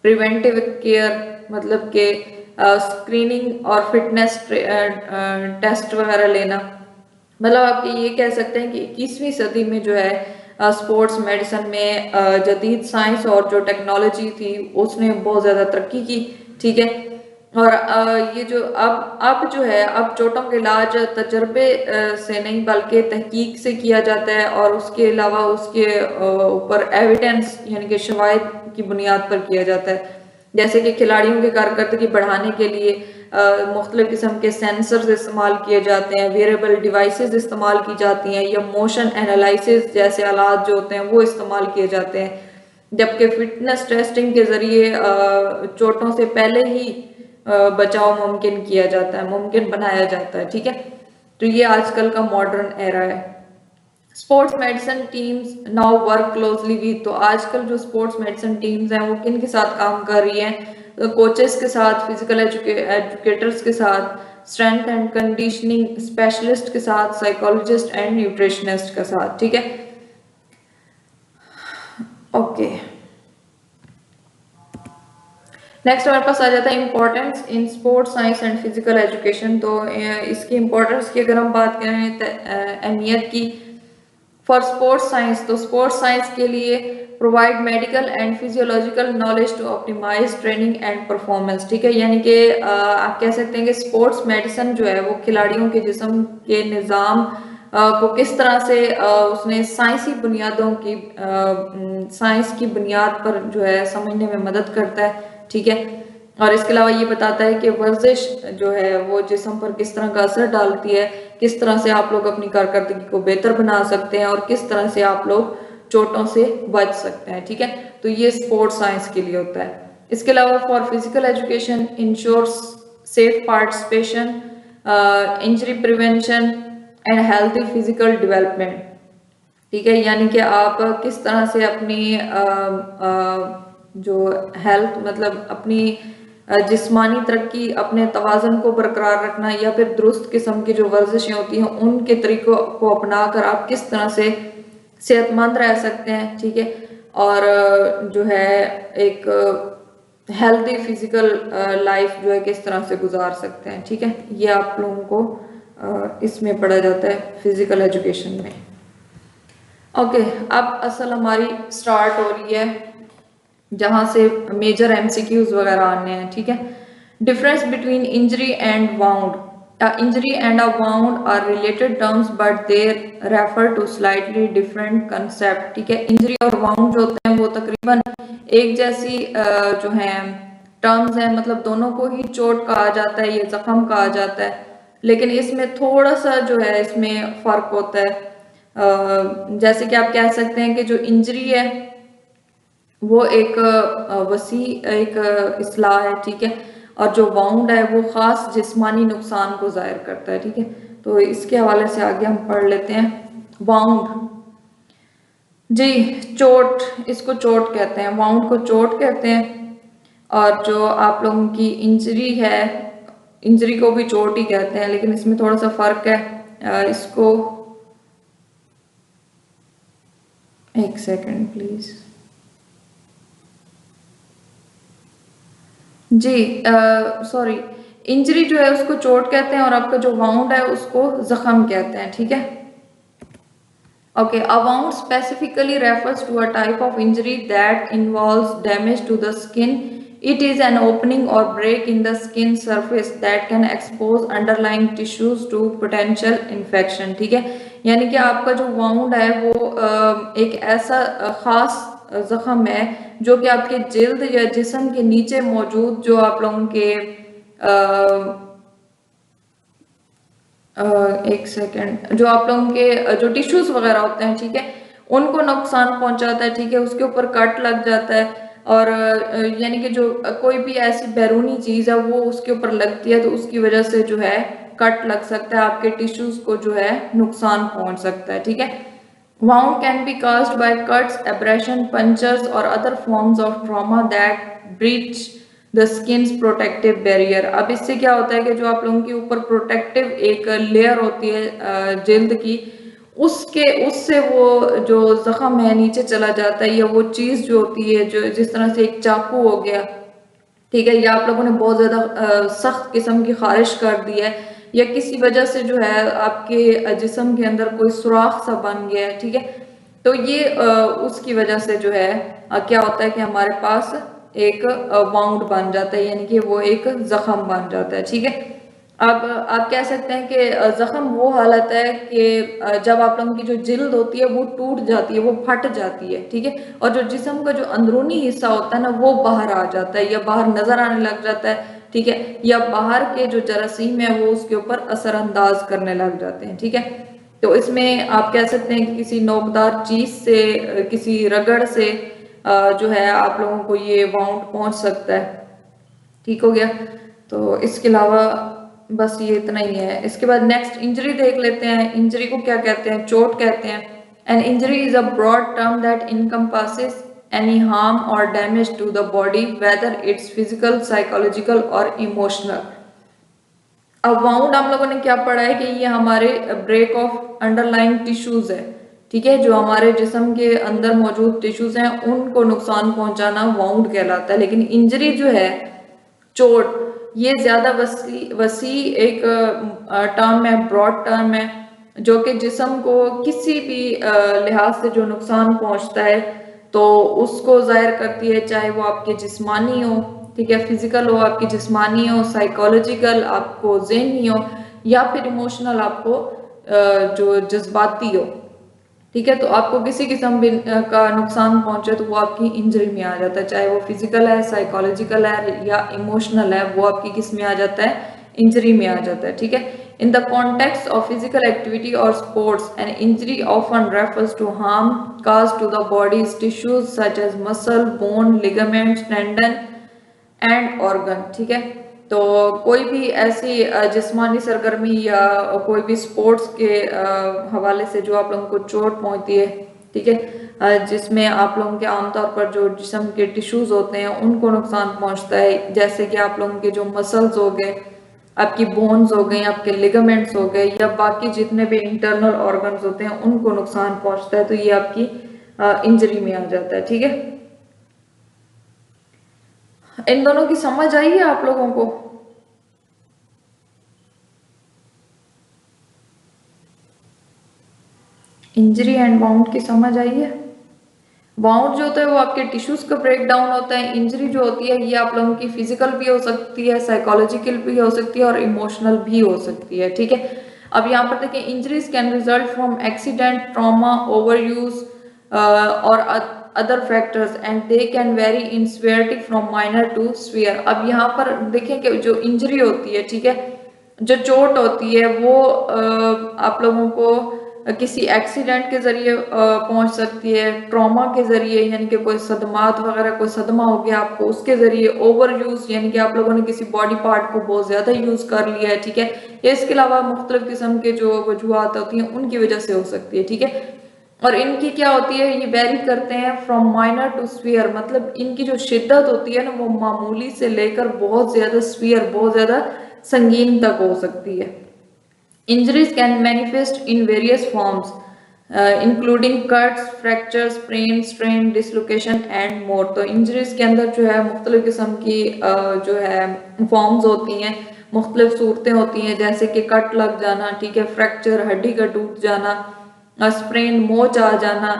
प्रिवेंटिव केयर मतलब के स्क्रीनिंग और फिटनेस टेस्ट वगैरह लेना। मतलब आप ये कह सकते हैं कि 21वीं सदी में जो है स्पोर्ट्स मेडिसिन में जदीद साइंस और जो टेक्नोलॉजी थी उसने बहुत ज़्यादा तरक्की की, ठीक है। और ये जो अब जो है अब चोटों के इलाज तजर्बे से नहीं बल्कि तहकीक से किया जाता है, और उसके अलावा उसके ऊपर एविडेंस यानी कि शवाहिद की बुनियाद पर किया जाता है। जैसे कि खिलाड़ियों की कारकर्दगी बढ़ाने के लिए मुख्तलिफ किस्म के सेंसर्स इस्तेमाल किए जाते हैं, वेरेबल डिवाइसेस इस्तेमाल की जाती हैं, या मोशन एनालिसिस जैसे आलात जो होते हैं वो इस्तेमाल किए जाते हैं। जबकि फिटनेस टेस्टिंग के जरिए चोटों से पहले ही बचाव मुमकिन किया जाता है, मुमकिन बनाया जाता है, ठीक है। तो ये आजकल का मॉडर्न एरा है। Sports medicine teams now work closely with, तो आजकल जो स्पोर्ट्स मेडिसिन टीम्स हैं वो किन के साथ काम कर रही हैं? कोचेस के साथ, फिजिकल एजुकेटर्स के साथ, स्ट्रेंथ एंड कंडीशनिंग स्पेशलिस्ट के साथ, साइकोलॉजिस्ट एंड न्यूट्रिशनिस्ट के साथ, ठीक है। ओके, नेक्स्ट हमारे पास आ जाता है importance in sports science and physical education. तो इसकी इंपॉर्टेंस की अगर हम बात करें अहमियत की फॉर स्पोर्ट्स साइंस, तो स्पोर्ट्स साइंस के लिए provide medical and physiological knowledge to optimize training and performance, ठीक है। यानी कि आप कह सकते हैं कि स्पोर्ट्स मेडिसिन जो है वो खिलाड़ियों के जिस्म के निज़ाम को किस तरह से उसने साइंसी बुनियादों की साइंस की बुनियाद पर जो है समझने में मदद करता है, ठीक है। और इसके अलावा ये बताता है कि वर्जिश जो है वो जिस्म पर किस तरह का असर डालती है, किस तरह से आप लोग अपनी कारकर्दगी को बेहतर बना सकते हैं, और किस तरह से आप लोग चोटों से बच सकते हैं, ठीक है। तो ये स्पोर्ट्स साइंस के लिए होता है। इसके अलावा for physical education ensures safe participation, injury prevention and healthy physical development, ठीक है। यानी कि आप किस तरह से अपनी जो हेल्थ मतलब अपनी जिस्मानी तरक्की, अपने तवाज़ुन को बरकरार रखना, या फिर दुरुस्त किस्म की जो वर्जिशें होती हैं उनके तरीकों को अपना कर आप किस तरह से सेहतमंद रह सकते हैं, ठीक है। और जो है एक हेल्दी फिजिकल लाइफ जो है किस तरह से गुजार सकते हैं, ठीक है। ये आप लोगों को इसमें पढ़ा जाता है फिजिकल एजुकेशन में। ओके, अब असल हमारी स्टार्ट हो रही है जहां से मेजर एमसीक्यूज वगैरह आने हैं, ठीक है। Difference between injury and wound, injury and a wound are related terms but they refer to slightly different concept, ठीक है। इंजरी और वाउंड जो होते हैं वो तकरीबन एक जैसी जो है टर्म्स हैं, मतलब दोनों को ही चोट कहा जाता है, ये जख्म कहा जाता है, लेकिन इसमें थोड़ा सा जो है इसमें फर्क होता है। जैसे कि आप कह सकते हैं कि जो इंजरी है वो एक वसी एक इस्लाह है, ठीक है। और जो वाउंड है वो खास जिस्मानी नुकसान को जाहिर करता है, ठीक है। तो इसके हवाले से आगे हम पढ़ लेते हैं। वाउंड जी, चोट, इसको चोट कहते हैं, वाउंड को चोट कहते हैं। और जो आप लोगों की इंजरी है इंजरी को भी चोट ही कहते हैं, लेकिन इसमें थोड़ा सा फर्क है। इसको एक सेकंड प्लीज। जी, सॉरी, इंजरी जो है उसको चोट कहते हैं और आपका जो वाउंड है उसको जख्म कहते हैं, ठीक है। Okay, a wound specifically refers to a type of injury that involves damage to the skin. It is an opening or break in the skin surface that can expose underlying tissues to potential infection. ठीक है, यानी कि आपका जो wound है वो एक ऐसा खास जख्म है जो कि आपके जिल्द या जिस्म के नीचे मौजूद जो आप लोगों के एक सेकेंड, जो आप लोगों के जो टिश्यूज वगैरह होते हैं, ठीक है, उनको नुकसान पहुंचाता है, ठीक है, उसके ऊपर कट लग जाता है। और यानी कि जो कोई भी ऐसी बैरूनी चीज है वो उसके ऊपर लगती है तो उसकी वजह से जो है कट लग सकता है, आपके टिश्यूज को जो है नुकसान पहुंच सकता है, ठीक है। Wound can be caused by cuts, abrasion, punctures or other forms of trauma that breach the skin's protective barrier। अब इससे क्या होता है कि जो आप लोगों के ऊपर प्रोटेक्टिव एक लेयर होती है जिल्द की, उससे वो जो जख्म है नीचे चला जाता है, या वो चीज जो होती है जो जिस तरह से एक चाकू हो गया, ठीक है, या आप लोगों ने बहुत ज्यादा सख्त किस्म की खारिश कर दी है, या किसी वजह से जो है आपके जिस्म के अंदर कोई सुराख सा बन गया है, ठीक है, तो ये उसकी वजह से जो है क्या होता है कि हमारे पास एक वाउंड बन जाता है, यानी कि वो एक जख्म बन जाता है, ठीक है। अब आप कह सकते हैं कि जख्म वो हालत है कि जब आप लोगों की जो जिल्द होती है वो टूट जाती है, वो फट जाती है, ठीक है, और जो जिस्म का जो अंदरूनी हिस्सा होता है ना वो बाहर आ जाता है या बाहर नजर आने लग जाता है, ठीक है, या बाहर के जो जरासीम है वो उसके ऊपर असरअंदाज करने लग जाते हैं, ठीक है। तो इसमें आप कह सकते हैं कि किसी नोकदार चीज से, किसी रगड़ से जो है आप लोगों को ये वाउंड पहुंच सकता है, ठीक हो गया। तो इसके अलावा बस ये इतना ही है। इसके बाद नेक्स्ट इंजरी देख लेते हैं। इंजरी को क्या कहते हैं? चोट कहते हैं। An injury is a broad term that encompasses any harm or damage to the body, whether it's physical, psychological or emotional। अब वाउंड हम लोगों ने क्या पढ़ा है कि ये हमारे ब्रेक ऑफ अंडरलाइंग टिश्यूज है, ठीक है, जो हमारे जिस्म के अंदर मौजूद टिश्यूज हैं उनको नुकसान पहुंचाना वाउंड कहलाता है। लेकिन इंजरी जो है, चोट, ये ज्यादा वसी एक टर्म है, ब्रॉड टर्म है, जो कि जिस्म को किसी भी लिहाज से जो नुकसान पहुंचता है तो उसको जाहिर करती है, चाहे वो आपके जिस्मानी हो, ठीक है, फिजिकल हो, आपकी जिस्मानी हो, साइकोलॉजिकल आपको ज़हनी हो, या फिर इमोशनल आपको जो जज्बाती हो, ठीक है। तो आपको किसी किस्म का नुकसान पहुंचे तो वो आपकी इंजरी में आ जाता है, चाहे वो फिजिकल है, साइकोलॉजिकल है या इमोशनल है, वो आपकी किस में आ जाता है? इंजरी में आ जाता है, ठीक है। In the context of physical activity और sports, an injury often refers to harm caused to the body's tissues such as muscle, bone, ligaments, tendon and organ, ठीक है। तो कोई भी ऐसी जिस्मानी सरगर्मी या कोई भी स्पोर्ट्स के हवाले से जो आप लोगों को चोट पहुंचती है, ठीक है, जिसमें आप लोगों के आमतौर पर जो जिस्म के टिश्यूज होते हैं उनको नुकसान पहुंचता है, जैसे कि आप लोगों के जो मसल्स हो गए, आपकी बोन्स हो गई, आपके लिगामेंट्स हो गए, या बाकी जितने भी इंटरनल ऑर्गन्स होते हैं उनको नुकसान पहुंचता है, तो ये आपकी इंजरी में आ जाता है, ठीक है। इन दोनों की समझ आई है आप लोगों को? इंजरी एंड वाउंड की समझ आई है? वाउंड जो होता है वो आपके टिश्यूज का ब्रेक डाउन होता है। इंजरी जो होती है ये आप लोगों की फिजिकल भी हो सकती है, साइकोलॉजिकल भी हो सकती है और इमोशनल भी हो सकती है, ठीक है। अब यहाँ पर देखिए, injuries can result from accident, trauma, overuse और other factors and they can vary in severity from minor to severe. अब यहाँ पर देखें कि जो इंजरी होती है, ठीक है, जो चोट होती है वो आप लोगों को किसी एक्सीडेंट के जरिए पहुंच सकती है, ट्रॉमा के जरिए यानी कि कोई सदमात वगैरह, कोई सदमा हो गया आपको, उसके जरिए, ओवर यूज यानी कि आप लोगों ने किसी बॉडी पार्ट को बहुत ज्यादा यूज कर लिया है, ठीक है, या इसके अलावा मुख्तलिफ किस्म के जो वजूहात होती हैं उनकी वजह से हो सकती है, ठीक है। और इनकी क्या होती है, ये वेरी करते हैं फ्रॉम माइनर टू स्फीयर, मतलब इनकी जो शिद्दत होती है ना वो मामूली से लेकर बहुत ज्यादा स्फीयर, बहुत ज्यादा संगीन तक हो सकती है। Injuries can manifest in various forms including cuts, fractures, sprain, strain, dislocation and more. तो इंजरीज के अंदर जो है मुख्तलिफ किस्म की जो है फॉर्म्स होती हैं, मुख्तलिफ सूरतें होती हैं, जैसे कि कट लग जाना, ठीक है, फ्रैक्चर हड्डी का टूट जाना, स्प्रेन मोच आ जाना,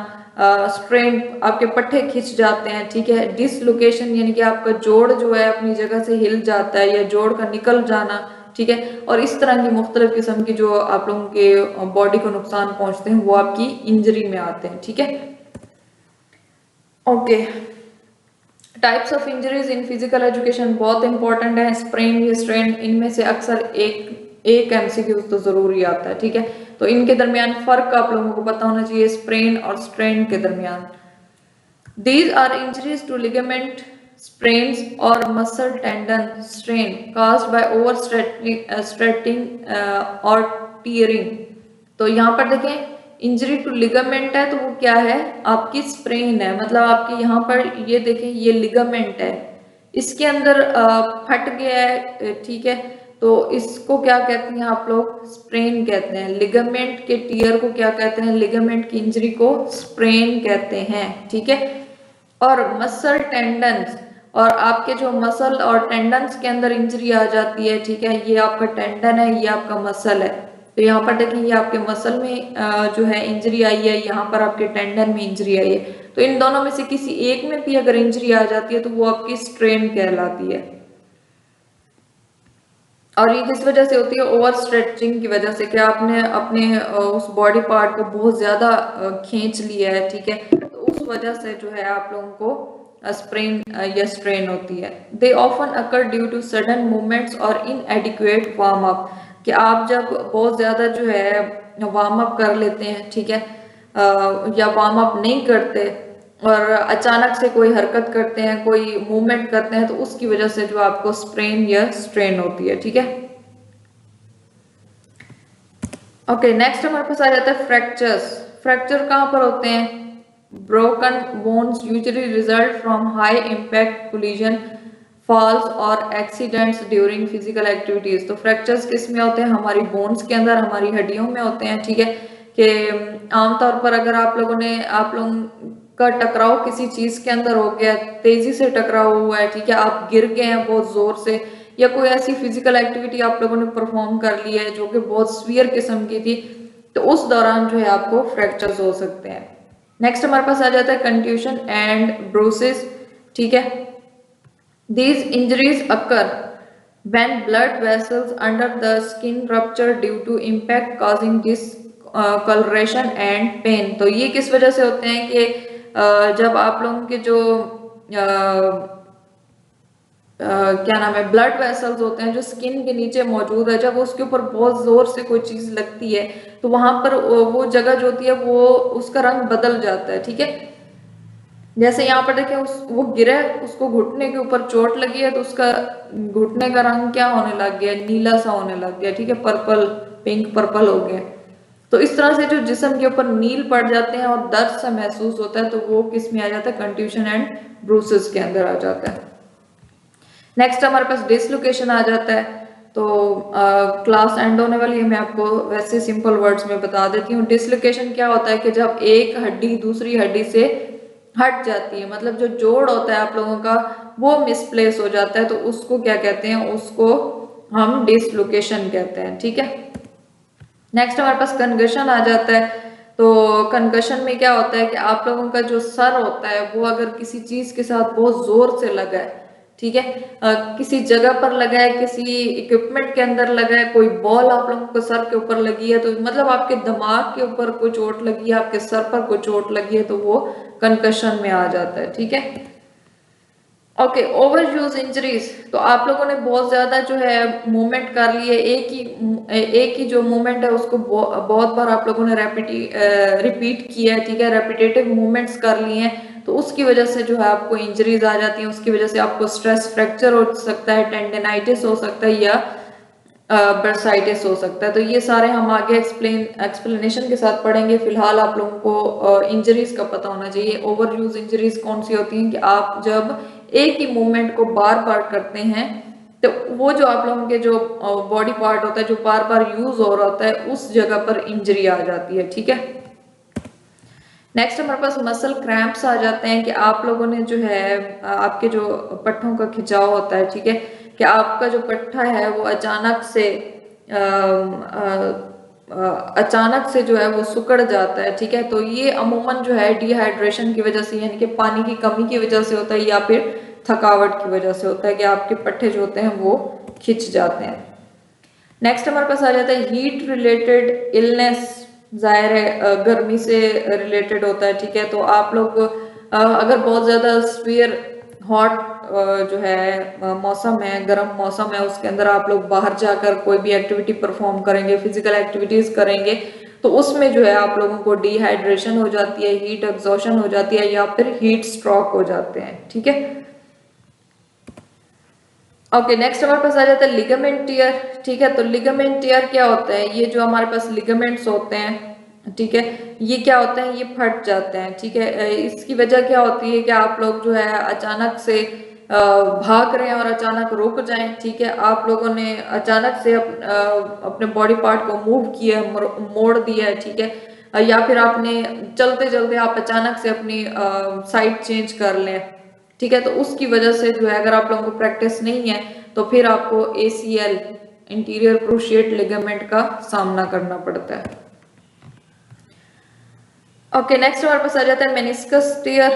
स्ट्रेन आपके पट्टे खिंच जाते हैं, ठीक है, डिसलोकेशन यानी कि आपका जोड़ जो है अपनी जगह से हिल जाता है या जोड़ का निकल जाना, ठीक है। और इस तरह की मुख्तलिफ किस्म की जो आप लोगों के बॉडी को नुकसान पहुंचते हैं वो आपकी इंजरी में आते हैं, ठीक है। Okay, types of injuries in physical education बहुत इंपॉर्टेंट है। स्प्रेन या स्ट्रेन, इनमें से अक्सर एक एमसीक्यू तो जरूरी आता है, ठीक है। तो इनके दरमियान फर्क आप लोगों को पता होना चाहिए, स्प्रेन और स्ट्रेन के दरमियान। These are injuries to ligament sprains or muscle tendon strain caused by overstretching or tearing। तो यहाँ पर देखें, इंजरी टू लिगामेंट है तो वो क्या है, आपकी स्प्रेन है, मतलब आपके यहाँ पर ये देखें ये लिगामेंट है, इसके अंदर फट गया है, ठीक है। तो इसको क्या कहते हैं आप लोग, स्प्रेन कहते हैं। लिगामेंट के टीयर को क्या कहते हैं, लिगामेंट की इंजरी को स्प्रेन कहते हैं, ठीक है। और मसल टेंडन्स, और आपके जो मसल और टेंडन्स के अंदर इंजरी आ जाती है, ठीक है, ये आपका टेंडन है, ये आपका मसल है। तो यहाँ पर देखें ये आपके मसल में जो है इंजरी आई है, यहाँ पर आपके टेंडन में इंजरी आई है। तो इन दोनों में से किसी एक में भी अगर इंजरी आ जाती है तो वो आपकी स्ट्रेन कहलाती है। और ये किस वजह से होती है, ओवर स्ट्रेचिंग की वजह से, क्या आपने अपने उस बॉडी पार्ट को बहुत ज्यादा खींच लिया है, ठीक है, तो उस वजह से जो है आप लोगों को स्प्रेन या स्ट्रेन होती है। They often occur due to sudden movements और इनएडिक्वेट वार्म अप, कि आप जब बहुत ज्यादा जो है वार्म अप कर लेते हैं, ठीक है, या वार्म अप नहीं करते और अचानक से कोई हरकत करते हैं, कोई मूवमेंट करते हैं, तो उसकी वजह से जो आपको स्प्रेन या स्ट्रेन होती है, ठीक है। ओके, नेक्स्ट हमारे पास आ जाता है फ्रैक्चर्स। फ्रैक्चर कहाँ पर होते हैं, broken bones usually result from high impact collision, falls और एक्सीडेंट्स ड्यूरिंग फिजिकल एक्टिविटीज। तो फ्रैक्चर्स किस में होते हैं, हमारी बोन्स के अंदर, हमारी हड्डियों में होते हैं, ठीक है। कि आमतौर पर अगर आप लोगों का टकराव किसी चीज के अंदर हो गया, तेजी से टकराव हुआ है, ठीक है, आप गिर गए हैं बहुत जोर से, या कोई ऐसी फिजिकल एक्टिविटी आप लोगों ने परफॉर्म कर ली है जो कि बहुत सीवियर किस्म की थी, तो उस दौरान जो है आपको फ्रैक्चर्स हो सकते हैं। नेक्स्ट हमारे पास आ जाता है कंट्यूशन एंड ब्रूसेस, ठीक है। These injuries occur when blood vessels under the skin rupture due to impact causing discoloration and pain। तो ये किस वजह से होते हैं कि जब आप लोगों के जो क्या नाम है, ब्लड वेसल्स होते हैं जो स्किन के नीचे मौजूद है, जब उसके ऊपर बहुत जोर से कोई चीज लगती है तो वहां पर वो जगह जो होती है वो उसका रंग बदल जाता है, ठीक है। जैसे यहाँ पर देखें वो गिरा, उसको घुटने के ऊपर चोट लगी है तो उसका घुटने का रंग क्या होने लग गया, नीला सा होने लग गया, ठीक है, पर्पल, पिंक पर्पल हो गया। तो इस तरह से जो जिस्म के ऊपर नील पड़ जाते हैं और दर्द सा महसूस होता है तो वो किस में आ जाता है, कंट्यूशन एंड ब्रूसेस के अंदर आ जाता है। नेक्स्ट हमारे पास डिसलोकेशन आ जाता है। तो क्लास एंड होने वाली है, मैं आपको वैसे सिंपल वर्ड्स में बता देती हूँ। डिसलोकेशन क्या होता है कि जब एक हड्डी दूसरी हड्डी से हट जाती है, मतलब जो जोड़ होता है आप लोगों का वो मिसप्लेस हो जाता है, तो उसको क्या कहते हैं, उसको हम डिसलोकेशन कहते हैं, ठीक है। नेक्स्ट हमारे पास कंकशन आ जाता है। तो कंकशन में क्या होता है कि आप लोगों का जो सर होता है वो अगर किसी चीज के साथ बहुत जोर से लगा है, ठीक है, किसी जगह पर लगा है, किसी इक्विपमेंट के अंदर लगा है, कोई बॉल आप लोगों को सर के ऊपर लगी है, तो मतलब आपके दिमाग के ऊपर कोई चोट लगी है, आपके सर पर कोई चोट लगी है, तो वो कंकशन में आ जाता है, ठीक है। ओके, ओवर यूज इंजरीज, तो आप लोगों ने बहुत ज्यादा जो है मूवमेंट कर ली है, एक ही जो मूवमेंट है उसको बहुत बार आप लोगों ने रिपीट किया है, ठीक है, रेपिटेटिव मूवमेंट्स कर लिए हैं, तो उसकी वजह से जो है आपको इंजरीज आ जाती हैं, उसकी वजह से आपको स्ट्रेस फ्रैक्चर हो सकता है, टेंडेनाइटिस हो सकता है या बर्साइटिस हो सकता है। तो ये सारे हम आगे एक्सप्लेनेशन के साथ पढ़ेंगे। फिलहाल आप लोगों को इंजरीज का पता होना चाहिए। ओवर यूज इंजरीज कौन सी होती हैं कि आप जब एक ही मूवमेंट को बार बार करते हैं तो वो जो आप लोगों के जो बॉडी पार्ट होता है जो बार बार यूज हो रहा होता है उस जगह पर इंजरी आ जाती है, ठीक है। नेक्स्ट हमारे पास मसल क्रैम्प्स आ जाते हैं कि आप लोगों ने जो है आपके जो पट्टों का खिंचाव होता है, ठीक है, कि आपका जो पट्टा है वो अचानक से जो है वो सिकुड़ जाता है, ठीक है। तो ये अमूमन जो है डिहाइड्रेशन की वजह से यानी कि पानी की कमी की वजह से होता है या फिर थकावट की वजह से होता है कि आपके पट्टे जो होते हैं वो खिंच जाते हैं। नेक्स्ट हमारे पास आ जाता है हीट रिलेटेड इलनेस। जाहिर है गर्मी से रिलेटेड होता है, ठीक है। तो आप लोग अगर बहुत ज्यादा स्पीयर हॉट जो है मौसम है, गर्म मौसम है, उसके अंदर आप लोग बाहर जाकर कोई भी एक्टिविटी परफॉर्म करेंगे, फिजिकल एक्टिविटीज करेंगे, तो उसमें जो है आप लोगों को डिहाइड्रेशन हो जाती है, हीट एग्जॉशन हो जाती है या फिर हीट स्ट्रोक हो जाते हैं, ठीक है। ओके, नेक्स्ट हमारे पास आ जाता है लिगामेंट टियर, ठीक है। तो लिगामेंट टियर क्या होता है? ये जो हमारे पास लिगामेंट्स होते हैं, ठीक है, ये क्या होते हैं? ये फट जाते हैं, ठीक है। इसकी वजह क्या होती है कि आप लोग जो है अचानक से भाग रहे हैं और अचानक रुक जाएं, ठीक है। आप लोगों ने अचानक से अपने बॉडी पार्ट को मूव किया है, मोड़ दिया है, ठीक है, या फिर आपने चलते चलते आप अचानक से अपनी साइड चेंज कर लें, ठीक है। तो उसकी वजह से जो है अगर आप लोगों को प्रैक्टिस नहीं है तो फिर आपको ACL इंटीरियर क्रूशिएट लिगामेंट का सामना करना पड़ता है। ओके, नेक्स्ट हमारे पास आ जाता है मेनिस्कस टियर,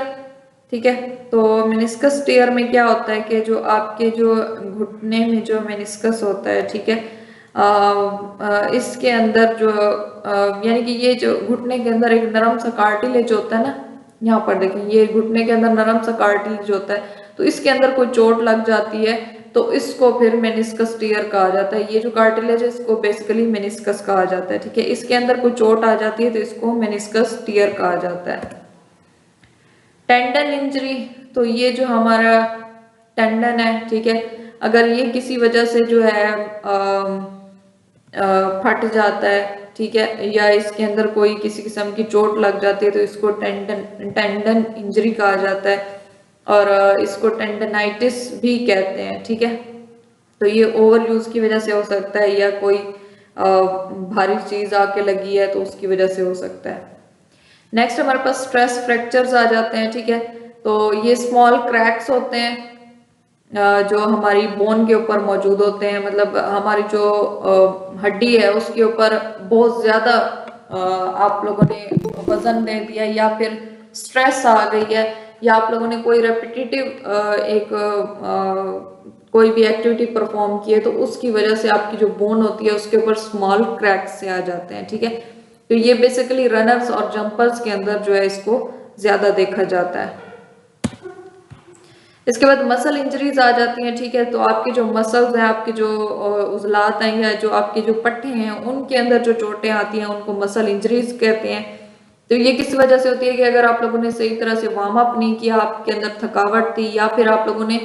ठीक है। तो मेनिस्कस टियर में क्या होता है कि जो आपके जो घुटने में जो मेनिस्कस होता है, ठीक है, इसके अंदर जो यानी कि ये जो घुटने के अंदर एक नरम सा कार्टिलेज होता है ना, यहाँ पर देखें, ये घुटने के अंदर नरम सा कार्टिलेज होता है, तो इसके अंदर कोई चोट लग जाती है तो इसको फिर मेनिस्कस टियर कहा जाता है। ये जो कार्टिलेज है इसको बेसिकली मेनिस्कस कहा जाता है, ठीक है। इसके अंदर कोई चोट आ जाती है तो इसको मेनिस्कस टियर कहा जाता है। टेंडन इंजरी, तो ये जो हमारा टेंडन है, ठीक है, अगर ये किसी वजह से जो है फट जाता है, ठीक है, या इसके अंदर कोई किसी किस्म की चोट लग जाती है तो इसको टेंडन इंजरी कहा जाता है और इसको टेंडनाइटिस भी कहते हैं, ठीक है। तो ये ओवर यूज की वजह से हो सकता है या कोई भारी चीज आके लगी है तो उसकी वजह से हो सकता है। नेक्स्ट हमारे पास स्ट्रेस फ्रैक्चर्स आ जाते हैं, ठीक है। तो ये स्मॉल क्रैक्स होते हैं जो हमारी बोन के ऊपर मौजूद होते हैं, मतलब हमारी जो हड्डी है उसके ऊपर बहुत ज्यादा आप लोगों ने वजन दे दिया या फिर स्ट्रेस आ गई है या आप लोगों ने कोई रेपिटेटिव कोई भी एक्टिविटी परफॉर्म की है तो उसकी वजह से आपकी जो बोन होती है उसके ऊपर स्मॉल क्रैक्स से आ जाते हैं, ठीक है। तो ये बेसिकली रनर्स और जंपर्स के अंदर जो है इसको ज्यादा देखा जाता है। इसके बाद मसल इंजरीज आ जाती हैं, ठीक है। तो आपके जो मसल्स हैं, आपके जो उजलात हैं या जो आपके जो पट्टे हैं उनके अंदर जो चोटें आती हैं उनको मसल इंजरीज कहते हैं। तो ये किस वजह से होती है कि अगर आप लोगों ने सही तरह से वार्म अप नहीं किया, आपके अंदर थकावट थी या फिर आप लोगों ने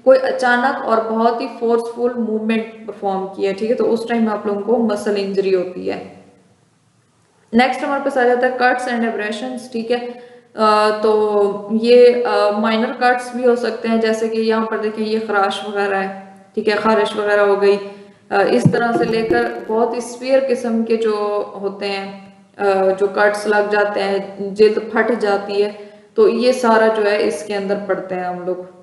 कोई अचानक और बहुत ही फोर्सफुल मूवमेंट परफॉर्म किया, ठीक है, तो उस टाइम आप लोगों को मसल इंजरी होती है। नेक्स्ट हमारे पास आ जाता है कट्स एंड एब्रेशंस, ठीक है। तो ये माइनर कट्स भी हो सकते हैं, जैसे कि यहाँ पर देखिए ये खराश वगैरह है, ठीक है, खारिश वगैरह हो गई, इस तरह से लेकर बहुत ही स्पीयर किस्म के जो होते हैं जो कट्स लग जाते हैं, जिल्द फट जाती है, तो ये सारा जो है इसके अंदर पढ़ते हैं हम लोग।